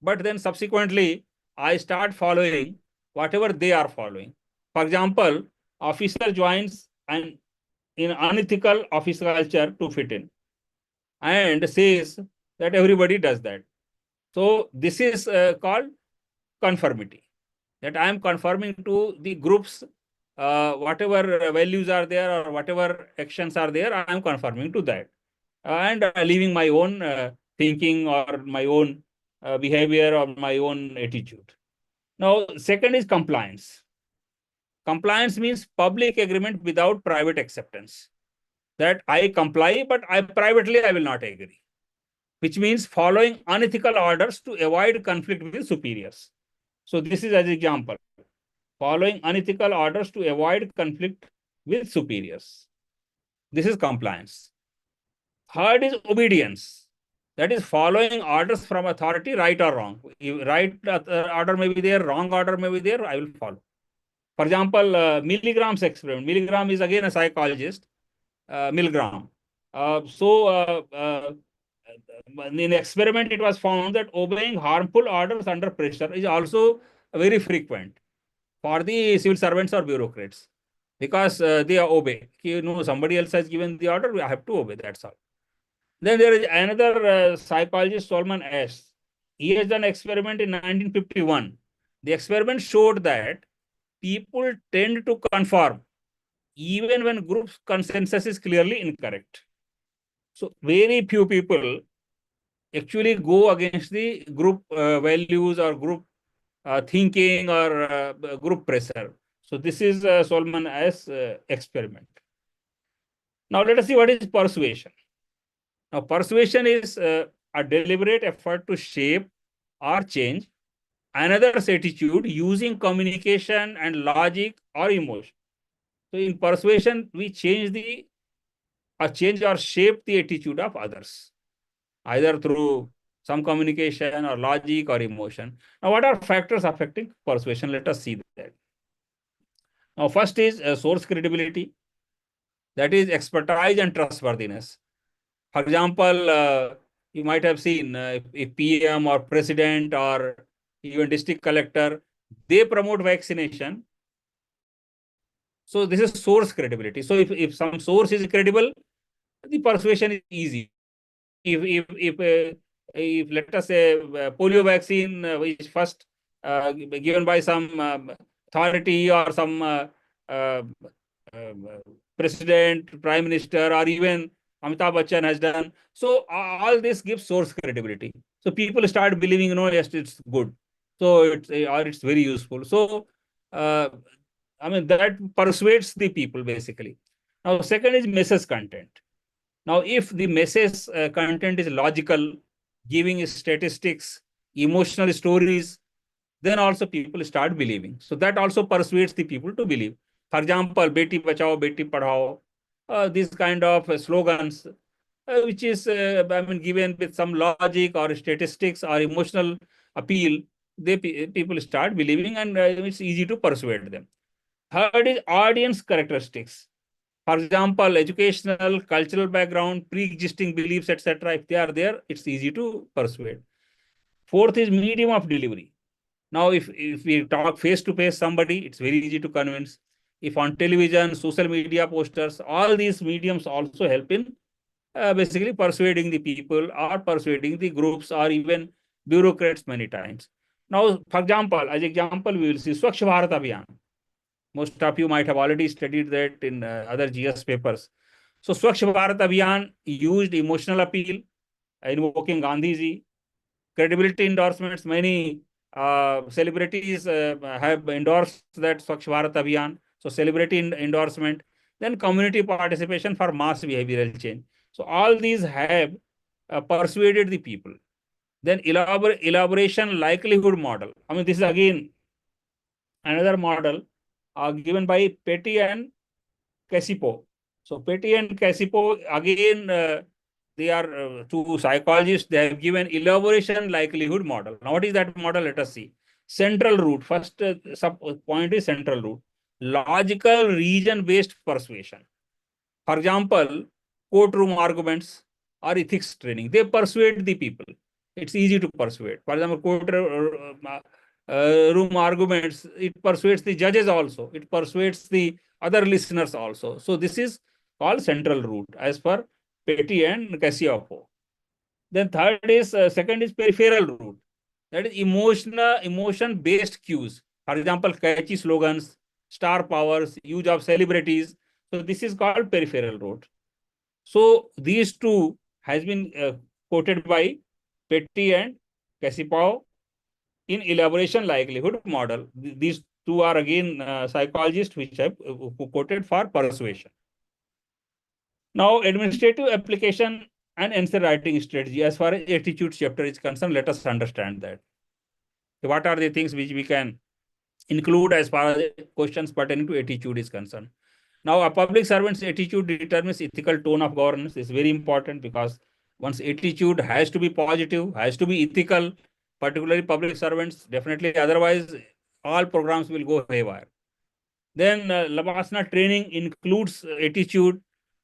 Speaker 1: but then subsequently I start following whatever they are following. For example, officer joins an in unethical office culture to fit in and says that everybody does that. So this is called conformity, that I am conforming to the group's whatever values are there or whatever actions are there, I am conforming to that and leaving my own thinking or my own behavior or my own attitude. Now, second is compliance. Compliance means public agreement without private acceptance. That I comply, but I will not agree, which means following unethical orders to avoid conflict with superiors. So this is as example, following unethical orders to avoid conflict with superiors. This is compliance. Third is obedience. That is following orders from authority, right or wrong. If right order may be there, wrong order may be there, I will follow. For example, Milligram's experiment. Milligram is again a psychologist. Milgram. In experiment, it was found that obeying harmful orders under pressure is also very frequent for the civil servants or bureaucrats, because they obey. You know, somebody else has given the order, I have to obey. That's all. Then there is another psychologist, Solomon S. He has done experiment in 1951. The experiment showed that people tend to conform even when group consensus is clearly incorrect. So very few people actually go against the group values or group thinking or group pressure. So this is Solomon as experiment. Now let us see what is persuasion. Now persuasion is a deliberate effort to shape or change another's attitude using communication and logic or emotion. So in persuasion, we change or shape the attitude of others, either through some communication or logic or emotion. Now, what are factors affecting persuasion? Let us see that. Now, first is source credibility, that is expertise and trustworthiness. For example, you might have seen if PM or president or even district collector, they promote vaccination. So this is source credibility. So if some source is credible, the persuasion is easy. If let us say polio vaccine is first given by some authority or some uh, president, prime minister, or even Amitabh Bachchan has done. So all this gives source credibility. So people start believing, yes, it's good. So it's very useful. So I mean, that persuades the people basically. Now, second is message content. Now, if the message content is logical, giving statistics, emotional stories, then also people start believing. So that also persuades the people to believe. For example, Beti Bachao, Beti Padhao. these kind of slogans, which is given with some logic or statistics or emotional appeal. People start believing, and it's easy to persuade them. Third is audience characteristics. For example, educational, cultural background, pre-existing beliefs, etc. If they are there, it's easy to persuade. Fourth is medium of delivery. Now, if we talk face to face somebody, it's very easy to convince. If on television, social media posters, all these mediums also help in basically persuading the people or persuading the groups or even bureaucrats many times. Now, for example, as example, we will see Swachh Bharat Abhiyan. Most of you might have already studied that in other GS papers. So Swachh Bharat Abhiyan used emotional appeal, invoking Gandhiji, credibility endorsements. Many celebrities have endorsed that Swachh Bharat Abhiyan. So celebrity endorsement, then community participation for mass behavioral change. So all these have persuaded the people. Then elaboration likelihood model. This is again another model given by Petty and Casipo. So Petty and Casipo, again, they are two psychologists. They have given elaboration likelihood model. Now, what is that model? Let us see. Central root. First sub point is central root. Logical region-based persuasion. For example, courtroom arguments or ethics training. They persuade the people. It's easy to persuade. For example, courtroom arguments, it persuades the judges also. It persuades the other listeners also. So this is called central root as per Petty and Cassioppo. Then second is peripheral root. That is emotion-based cues. For example, catchy slogans, star powers, use of celebrities. So this is called peripheral root. So these two has been quoted by Petty and Cassioppo in elaboration likelihood model. These two are again psychologists which have quoted for persuasion. Now, administrative application and answer writing strategy. As far as attitude chapter is concerned, let us understand that. What are the things which we can include as far as questions pertaining to attitude is concerned? Now, a public servant's attitude determines ethical tone of governance. This is very important because one's attitude has to be positive, has to be ethical, particularly public servants, definitely. Otherwise, all programs will go haywire. Then Lavasana training includes attitude.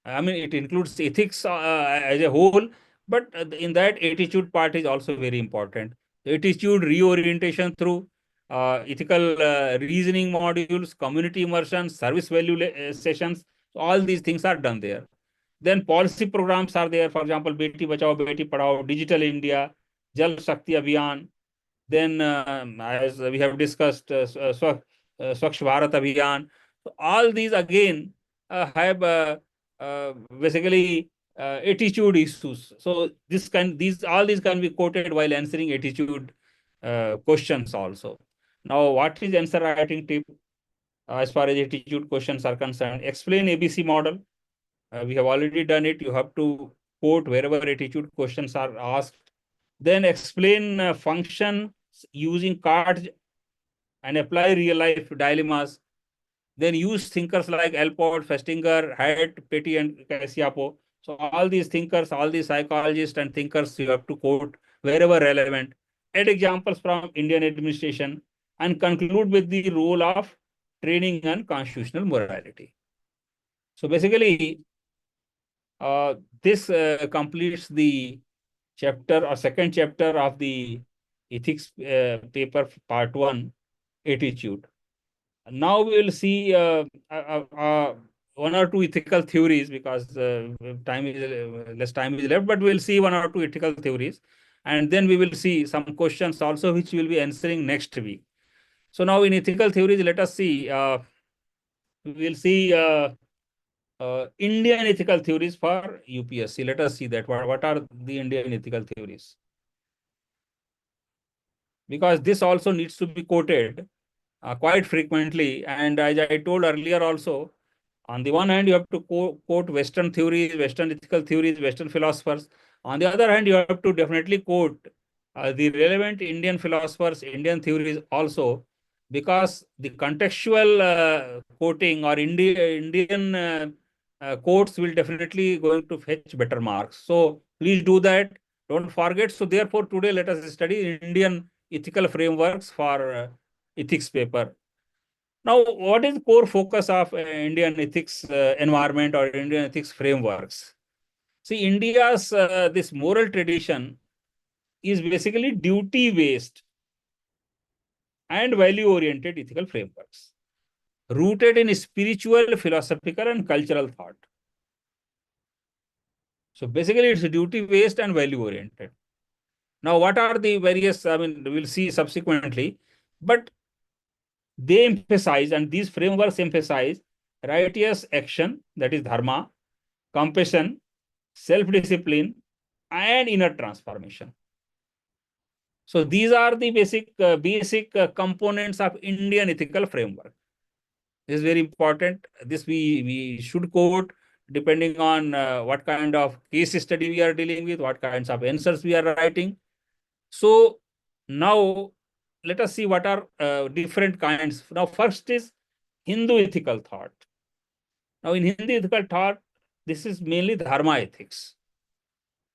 Speaker 1: It includes ethics as a whole, but in that attitude part is also very important. Attitude reorientation through ethical reasoning modules, community immersion, service value sessions. All these things are done there. Then policy programs are there. For example, Beti Bachao, Beti Padhao, Digital India, Jal Shakti Abhiyan. Then, as we have discussed, Swachh Bharat Abhiyan. So all these again have basically attitude issues. So all these can be quoted while answering attitude questions also. Now, what is answer writing tip as far as attitude questions are concerned? Explain ABC model. We have already done it. You have to quote wherever attitude questions are asked. Then explain functions using cards and apply real life dilemmas. Then use thinkers like Alport, Festinger, Hyatt, Petty, and Cassioppo. So all these thinkers, all these psychologists and thinkers, you have to quote wherever relevant. Add examples from Indian administration and conclude with the role of training and constitutional morality. So basically, this completes the chapter or second chapter of the ethics paper part 1, attitude. Now we will see one or two ethical theories because less time is left, but we'll see one or two ethical theories. And then we will see some questions also which we will be answering next week. So now in ethical theories, let us see, we'll see Indian ethical theories for UPSC. Let us see that. What are the Indian ethical theories? Because this also needs to be quoted quite frequently. And as I told earlier also, on the one hand, you have to quote Western theories, Western ethical theories, Western philosophers. On the other hand, you have to definitely quote the relevant Indian philosophers, Indian theories also, because the contextual quoting or Indian quotes will definitely going to fetch better marks. So please do that. Don't forget. So therefore, today let us study Indian ethical frameworks for ethics paper. Now, what is the core focus of Indian ethics environment or Indian ethics frameworks? See, India's this moral tradition is basically duty-based and value-oriented ethical frameworks, rooted in spiritual, philosophical, and cultural thought. So basically, it's duty-based and value-oriented. Now, what are the various, I mean, we'll see subsequently, but they emphasize, and these frameworks emphasize righteous action, that is dharma, compassion, self-discipline, and inner transformation. So these are the basic components of Indian ethical framework. This is very important. This we should quote depending on what kind of case study we are dealing with, what kinds of answers we are writing. So now let us see what are different kinds. Now first is Hindu ethical thought. Now in Hindu ethical thought, this is mainly dharma ethics.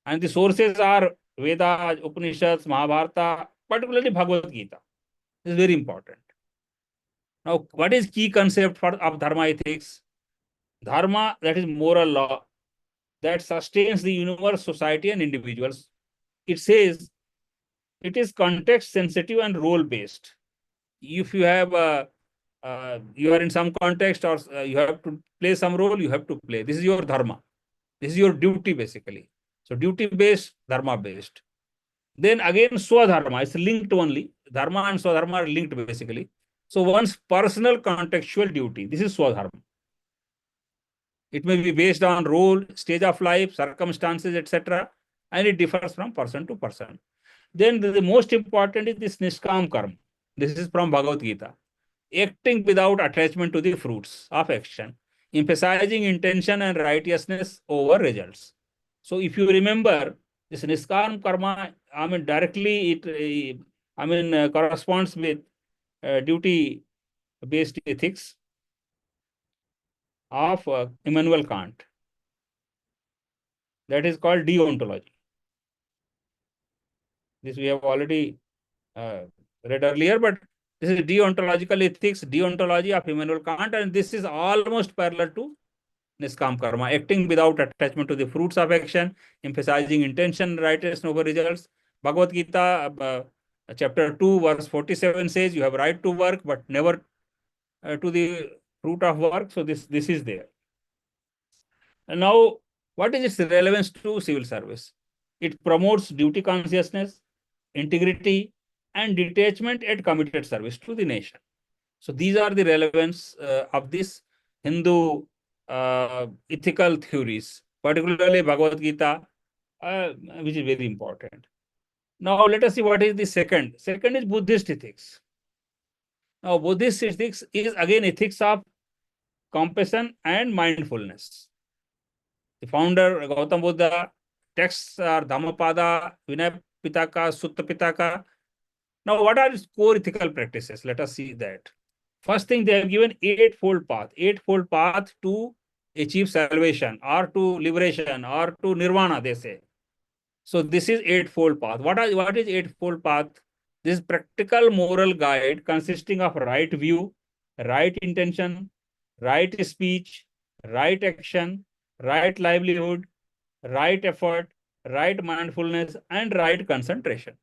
Speaker 1: And the sources are Vedas, Upanishads, Mahabharata, particularly Bhagavad Gita. This is very important. Now, what is key concept of dharma ethics? Dharma, that is moral law that sustains the universe, society, and individuals. It says it is context sensitive and role based. If you have you are in some context or you have to play some role, you have to play. This is your dharma. This is your duty basically. So duty based, dharma based. Then again, swadharma is linked only. Dharma and swadharma are linked basically. So one's personal contextual duty. This is swadharma. It may be based on role, stage of life, circumstances, etc. And it differs from person to person. Then the most important is this niskam karma. This is from Bhagavad Gita. Acting without attachment to the fruits of action, emphasizing intention and righteousness over results. So if you remember, this niskam karma, I mean, directly it, corresponds with duty-based ethics of Immanuel Kant. That is called deontology. This we have already read earlier, but this is deontological ethics, deontology of Immanuel Kant, and this is almost parallel to niskam karma, acting without attachment to the fruits of action, emphasizing intention, righteousness over results. Bhagavad Gita, chapter 2, verse 47 says, you have right to work, but never to the fruit of work. So this is there. And now, what is its relevance to civil service? It promotes duty consciousness, integrity, and detachment and committed service to the nation. So these are the relevance of this Hindu ethical theories, particularly Bhagavad Gita, which is very important. Now let us see what is the second. Second is Buddhist ethics. Now Buddhist ethics is again ethics of compassion and mindfulness. The founder Gautam Buddha, texts are Dhammapada, Vinaya Pitaka, Sutta Pitaka. Now what are its core ethical practices? Let us see that. First thing, they have given eightfold path to achieve salvation or to liberation or to nirvana, they say. So this is eightfold path. What is eightfold path? This practical moral guide consisting of right view, right intention, right speech, right action, right livelihood, right effort, right mindfulness, and right concentration.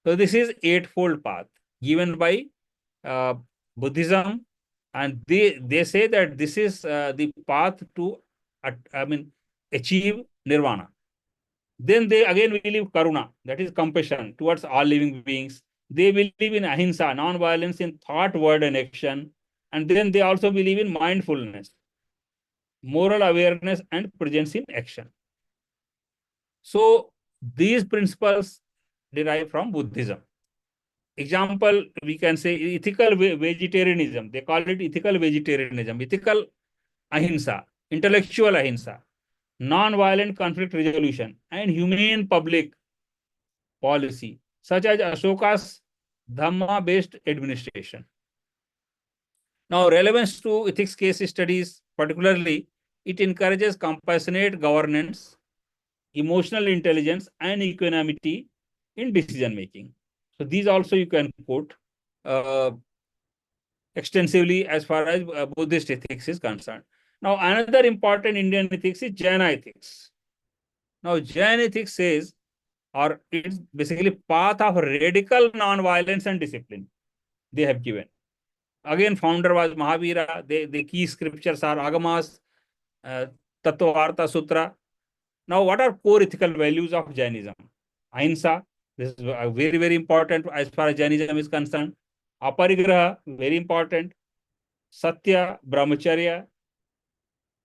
Speaker 1: So this is eightfold path given by Buddhism, and they say that this is the path to achieve nirvana. Then they again believe karuna, that is compassion towards all living beings. They believe in ahimsa, non-violence in thought, word, and action. And then they also believe in mindfulness, moral awareness, and presence in action. So these principles derive from Buddhism. Example, we can say ethical vegetarianism. They call it ethical vegetarianism, ethical ahimsa, intellectual ahimsa, non-violent conflict resolution, and humane public policy, such as Ashoka's Dhamma-based administration. Now, relevance to ethics case studies, particularly It encourages compassionate governance, emotional intelligence, and equanimity in decision making. So these also you can quote uh, extensively as far as Buddhist ethics is concerned. Now, another important Indian ethics is Jaina ethics. Now, Jain ethics says, or it's basically path of radical non-violence and discipline they have given. Again, founder was Mahavira. The key scriptures are Agamas, uh, Tattvartha Sutra. Now, what are core ethical values of Jainism? Ahimsa, this is very, very important as far as Jainism is concerned. Aparigraha, very important. Satya, Brahmacharya,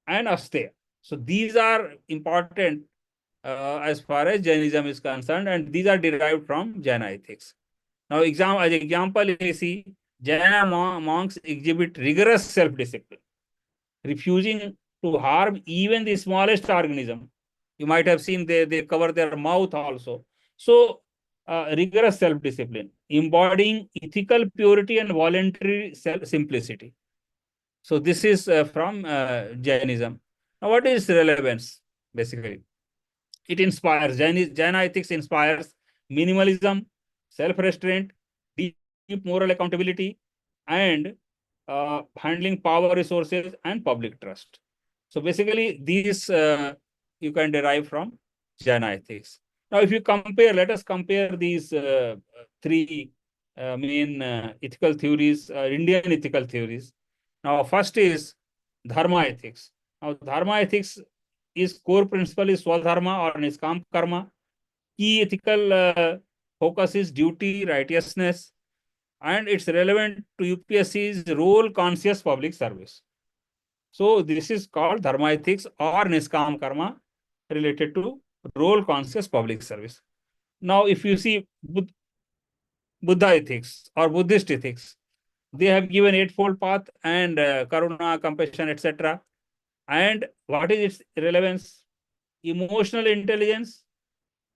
Speaker 1: and Asteya. So these are important as far as Jainism is concerned, and these are derived from Jaina ethics. Now, as example, you see, Jaina monks exhibit rigorous self-discipline, refusing to harm even the smallest organism. You might have seen they cover their mouth also. So, rigorous self-discipline, embodying ethical purity and voluntary simplicity. So this is from Jainism. Now, what is relevance? Basically, it inspires. Jaina ethics inspires minimalism, self-restraint, deep moral accountability, and handling power resources and public trust. So basically, these you can derive from Jaina ethics. Now, if you compare, let us compare these three main ethical theories, Indian ethical theories. Now, first is Dharma ethics. Now, Dharma ethics is core principle is Swadharma or Niskam Karma. Key ethical focus is duty, righteousness, and it's relevant to UPSC's role conscious public service. So this is called Dharma ethics or Niskam Karma related to role conscious public service. Now, if you see Buddha ethics or Buddhist ethics, they have given eightfold path and Karuna, compassion, etc. And what is its relevance? Emotional intelligence,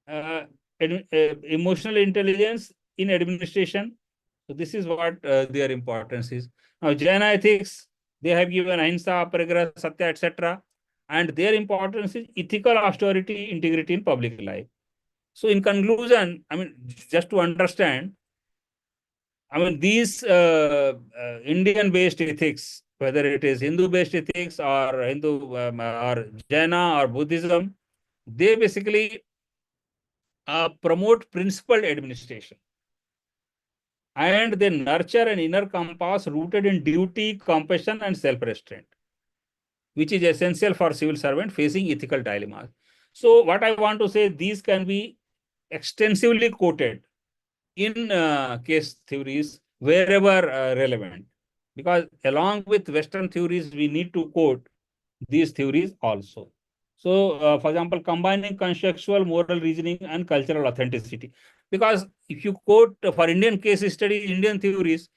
Speaker 1: uh, emotional intelligence in administration. So this is what their importance is. Now, Jaina ethics, they have given Ahimsa, Aparigraha, Satya, etc. And their importance is ethical austerity, integrity in public life. So in conclusion, I mean, just to understand, I mean, these Indian-based ethics, whether it is Hindu-based ethics or Hindu or Jaina or Buddhism, they basically promote principled administration, and they nurture an inner compass rooted in duty, compassion, and self-restraint, which is essential for civil servant facing ethical dilemmas. So what I want to say, these can be extensively quoted in case theories wherever relevant, because along with Western theories, we need to quote these theories also. So, for example, combining contextual moral reasoning and cultural authenticity. Because if you quote for Indian case study, Indian theories,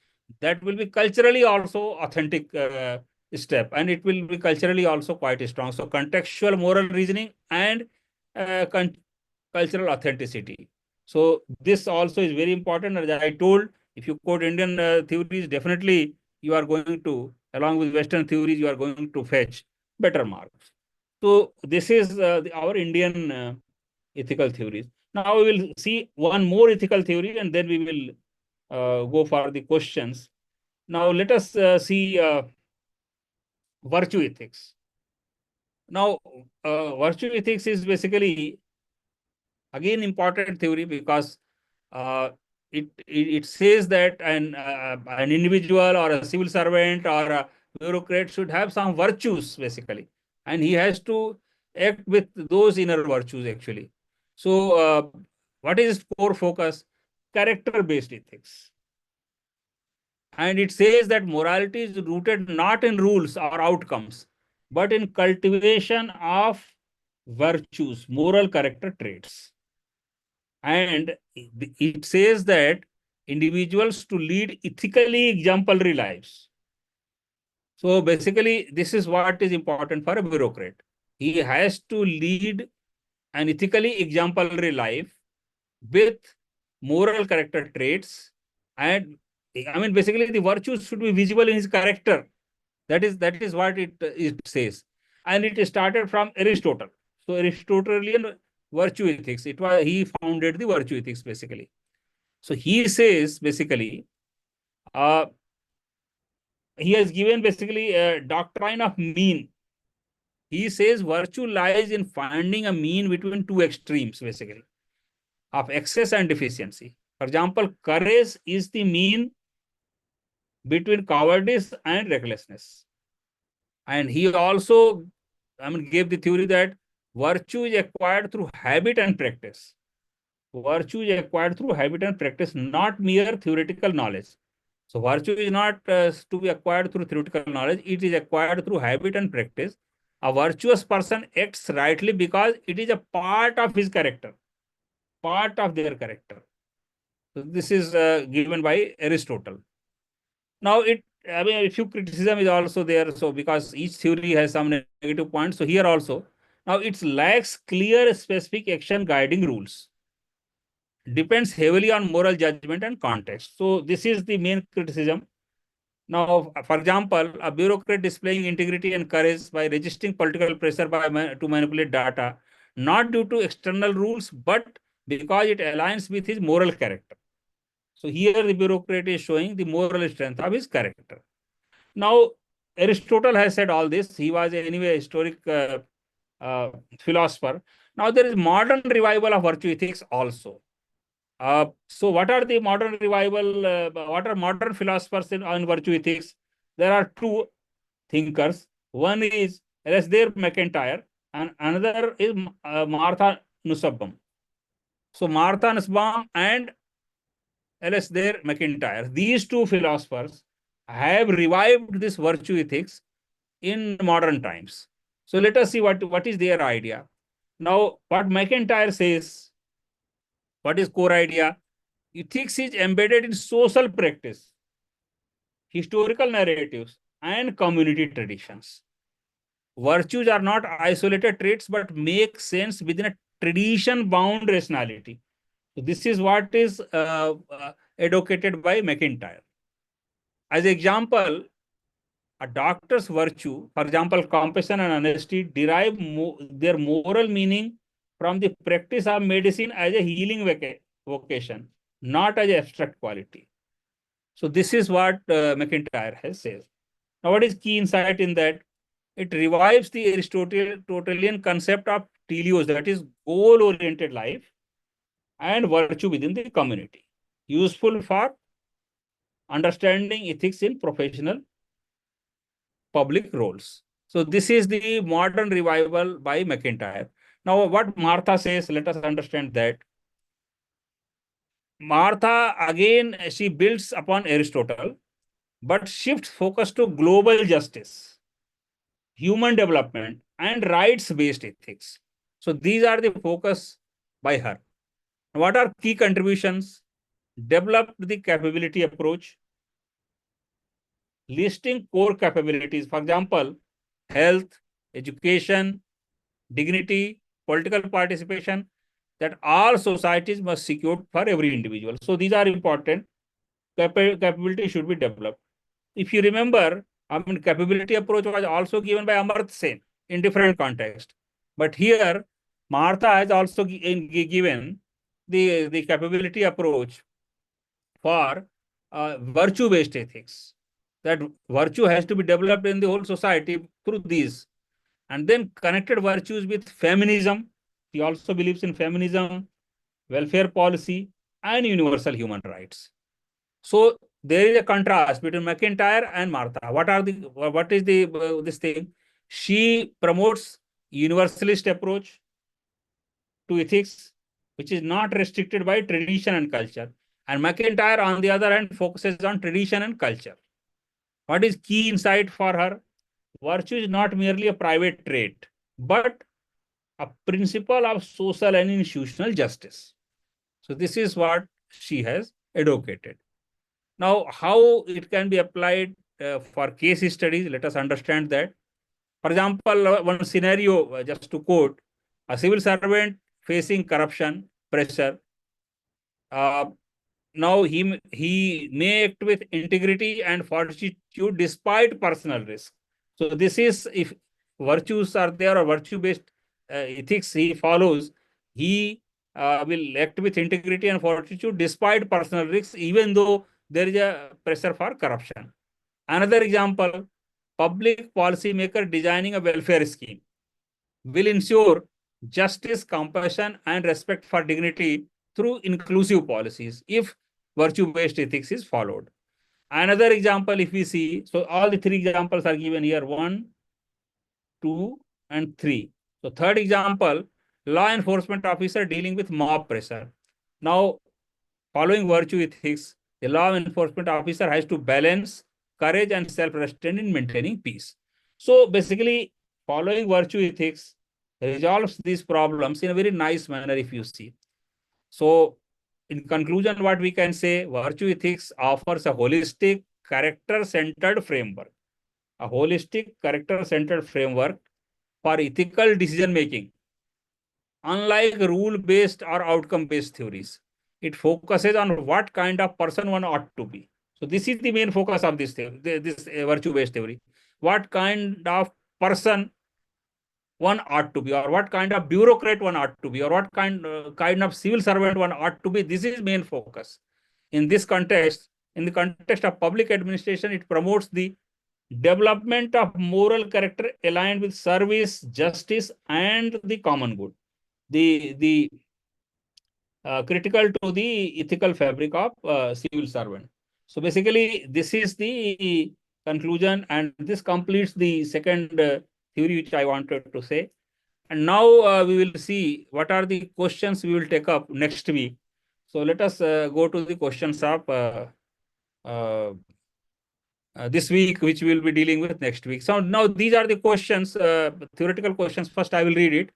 Speaker 1: that will be culturally also authentic step, and it will be culturally also quite strong. So, contextual moral reasoning and uh, cultural authenticity. So, this also is very important. As I told, if you quote Indian theories, definitely you are going to, along with Western theories, you are going to fetch better marks. So this is our Indian ethical theories. Now we will see one more ethical theory, and then we will go for the questions. Now let us see virtue ethics. Now, virtue ethics is basically again important theory because uh, it says that an individual or a civil servant or a bureaucrat should have some virtues basically, and he has to act with those inner virtues actually. So, what is its core focus? Character based ethics. And it says that morality is rooted not in rules or outcomes, but in cultivation of virtues, moral character traits. And it says that individuals to lead ethically exemplary lives. So basically, this is what is important for a bureaucrat. He has to lead an ethically exemplary life with moral character traits, and I mean basically the virtues should be visible in his character. That is what it says. and it started from Aristotle. So Aristotelian virtue ethics. He founded the virtue ethics basically. So he says basically, uh, he has given basically a doctrine of mean. He says virtue lies in finding a mean between two extremes basically of excess and deficiency. For example, courage is the mean between cowardice and recklessness. And he also, gave the theory that virtue is acquired through habit and practice. Virtue is acquired through habit and practice, not mere theoretical knowledge. So virtue is not to be acquired through theoretical knowledge. It is acquired through habit and practice. A virtuous person acts rightly because it is a part of his character, part of their character. So this is given by Aristotle. Now, a few criticism is also there. So, because each theory has some negative points. So, here also, now it lacks clear, specific action guiding rules. Depends heavily on moral judgment and context. So, this is the main criticism. Now, for example, a bureaucrat displaying integrity and courage by resisting political pressure to manipulate data, not due to external rules, but because it aligns with his moral character. So here the bureaucrat is showing the moral strength of his character. Now, Aristotle has said all this. He was anyway a historic philosopher. Now, there is modern revival of virtue ethics also. So what are the modern revival, what are modern philosophers on virtue ethics? There are two thinkers. One is Alasdair MacIntyre and another is Martha Nussbaum. So Martha Nussbaum and Alasdair MacIntyre, these two philosophers have revived this virtue ethics in modern times. So let us see what is their idea. Now, what MacIntyre says, what is core idea? Ethics is embedded in social practice, historical narratives, and community traditions. Virtues are not isolated traits, but make sense within a tradition-bound rationality. So this is what is advocated by MacIntyre. As example, a doctor's virtue, for example, compassion and honesty, derive their moral meaning from the practice of medicine as a healing vocation, not as abstract quality. So this is what MacIntyre has said. Now, what is key insight in that? It revives the Aristotelian concept of teleos, that is goal-oriented life and virtue within the community, useful for understanding ethics in professional public roles. So this is the modern revival by MacIntyre. Now, what Martha says, let us understand that. Martha, again, she builds upon Aristotle, but shifts focus to global justice, human development, and rights-based ethics. So these are the focus by her. What are key contributions? Developed the capability approach, listing core capabilities, for example, health, education, dignity, political participation, that all societies must secure for every individual. So these are important. Capability should be developed. If you remember, capability approach was also given by Amartya Sen in different context. But here, Martha has also given the capability approach for virtue-based ethics. That virtue has to be developed in the whole society through these. And then connected virtues with feminism. He also believes in feminism, welfare policy, and universal human rights. So there is a contrast between MacIntyre and Martha. What is this thing? She promotes universalist approach to ethics, which is not restricted by tradition and culture. And MacIntyre, on the other hand, focuses on tradition and culture. What is key insight for her? Virtue is not merely a private trait, but a principle of social and institutional justice. So this is what she has advocated. Now, how it can be applied for case studies, let us understand that. For example, one scenario, just to quote, a civil servant facing corruption, pressure, uh, now he may act with integrity and fortitude despite personal risk. So this is if virtues are there or virtue-based ethics he follows, he will act with integrity and fortitude despite personal risks, even though there is a pressure for corruption. Another example, public policy maker designing a welfare scheme will ensure justice, compassion, and respect for dignity through inclusive policies if virtue-based ethics is followed. Another example, if we see, so all the three examples are given here, 1, 2, and 3. So third example, law enforcement officer dealing with mob pressure. Now, following virtue ethics, the law enforcement officer has to balance courage and self-restraint in maintaining peace. So basically, following virtue ethics resolves these problems in a very nice manner if you see. So in conclusion, what we can say, virtue ethics offers a holistic, character-centered framework. A holistic, character-centered framework for ethical decision-making. Unlike rule-based or outcome-based theories, it focuses on what kind of person one ought to be. So this is the main focus of this theory, this virtue-based theory. What kind of person one ought to be, or what kind of bureaucrat one ought to be, or what kind of civil servant one ought to be. This is main focus. In this context, in the context of public administration, it promotes the development of moral character aligned with service, justice, and the common good. The critical to the ethical fabric of civil servant. So basically, this is the conclusion, and this completes the second theory which I wanted to say. And now we will see what are the questions we will take up next week. So let us go to the questions of this week, which we will be dealing with next week. So now these are the questions, theoretical questions. First, I will read it.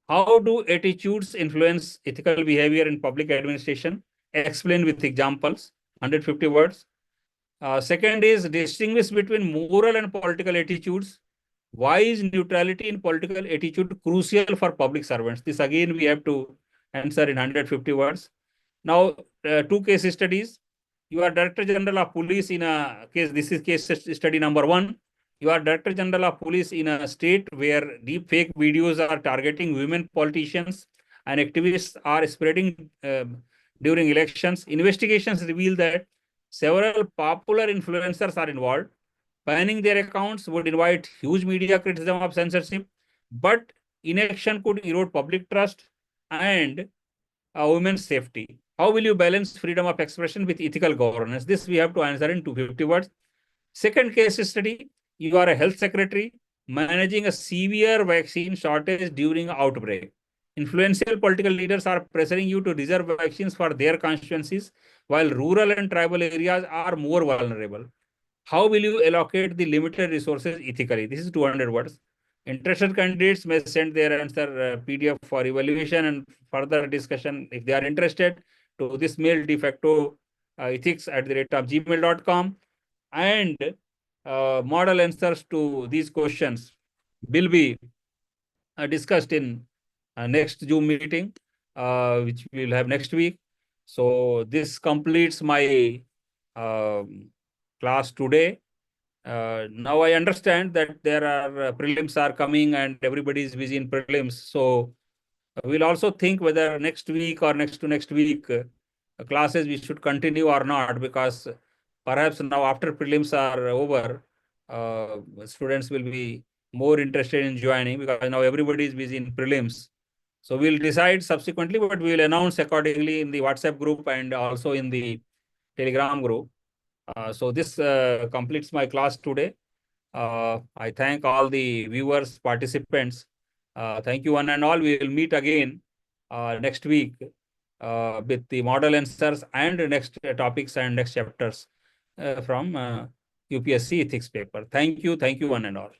Speaker 1: How do attitudes influence ethical behavior in public administration? Explain with examples, 150 words. Second is distinguish between moral and political attitudes. Why is neutrality in political attitude crucial for public servants? This again we have to answer in 150 words. Now, two case studies. You are Director General of Police in a case, this is case study number 1. You are Director General of Police in a state where deep fake videos are targeting women politicians and activists are spreading during elections. Investigations reveal that several popular influencers are involved. Banning their accounts would invite huge media criticism of censorship, but inaction could erode public trust and women's safety. How will you balance freedom of expression with ethical governance? This we have to answer in 250 words. Second case study, you are a health secretary managing a severe vaccine shortage during outbreak. Influential political leaders are pressuring you to reserve vaccines for their constituencies, while rural and tribal areas are more vulnerable. How will you allocate the limited resources ethically? This is 200 words. Interested candidates may send their answer PDF for evaluation and further discussion if they are interested to this mail DeFacto ethics@gmail.com, and model answers to these questions will be discussed in next Zoom meeting, which we will have next week. So this completes my class today. Now I understand that there are prelims are coming and everybody is busy in prelims. So we'll also think whether next week or next to next week classes we should continue or not, because perhaps now after prelims are over, students will be more interested in joining because now everybody is busy in prelims. So we'll decide subsequently, but we will announce accordingly in the WhatsApp group and also in the Telegram group. So this completes my class today. I thank all the viewers, participants. Thank you one and all. We will meet again next week with the model answers and next topics and next chapters from UPSC ethics paper. Thank you one and all.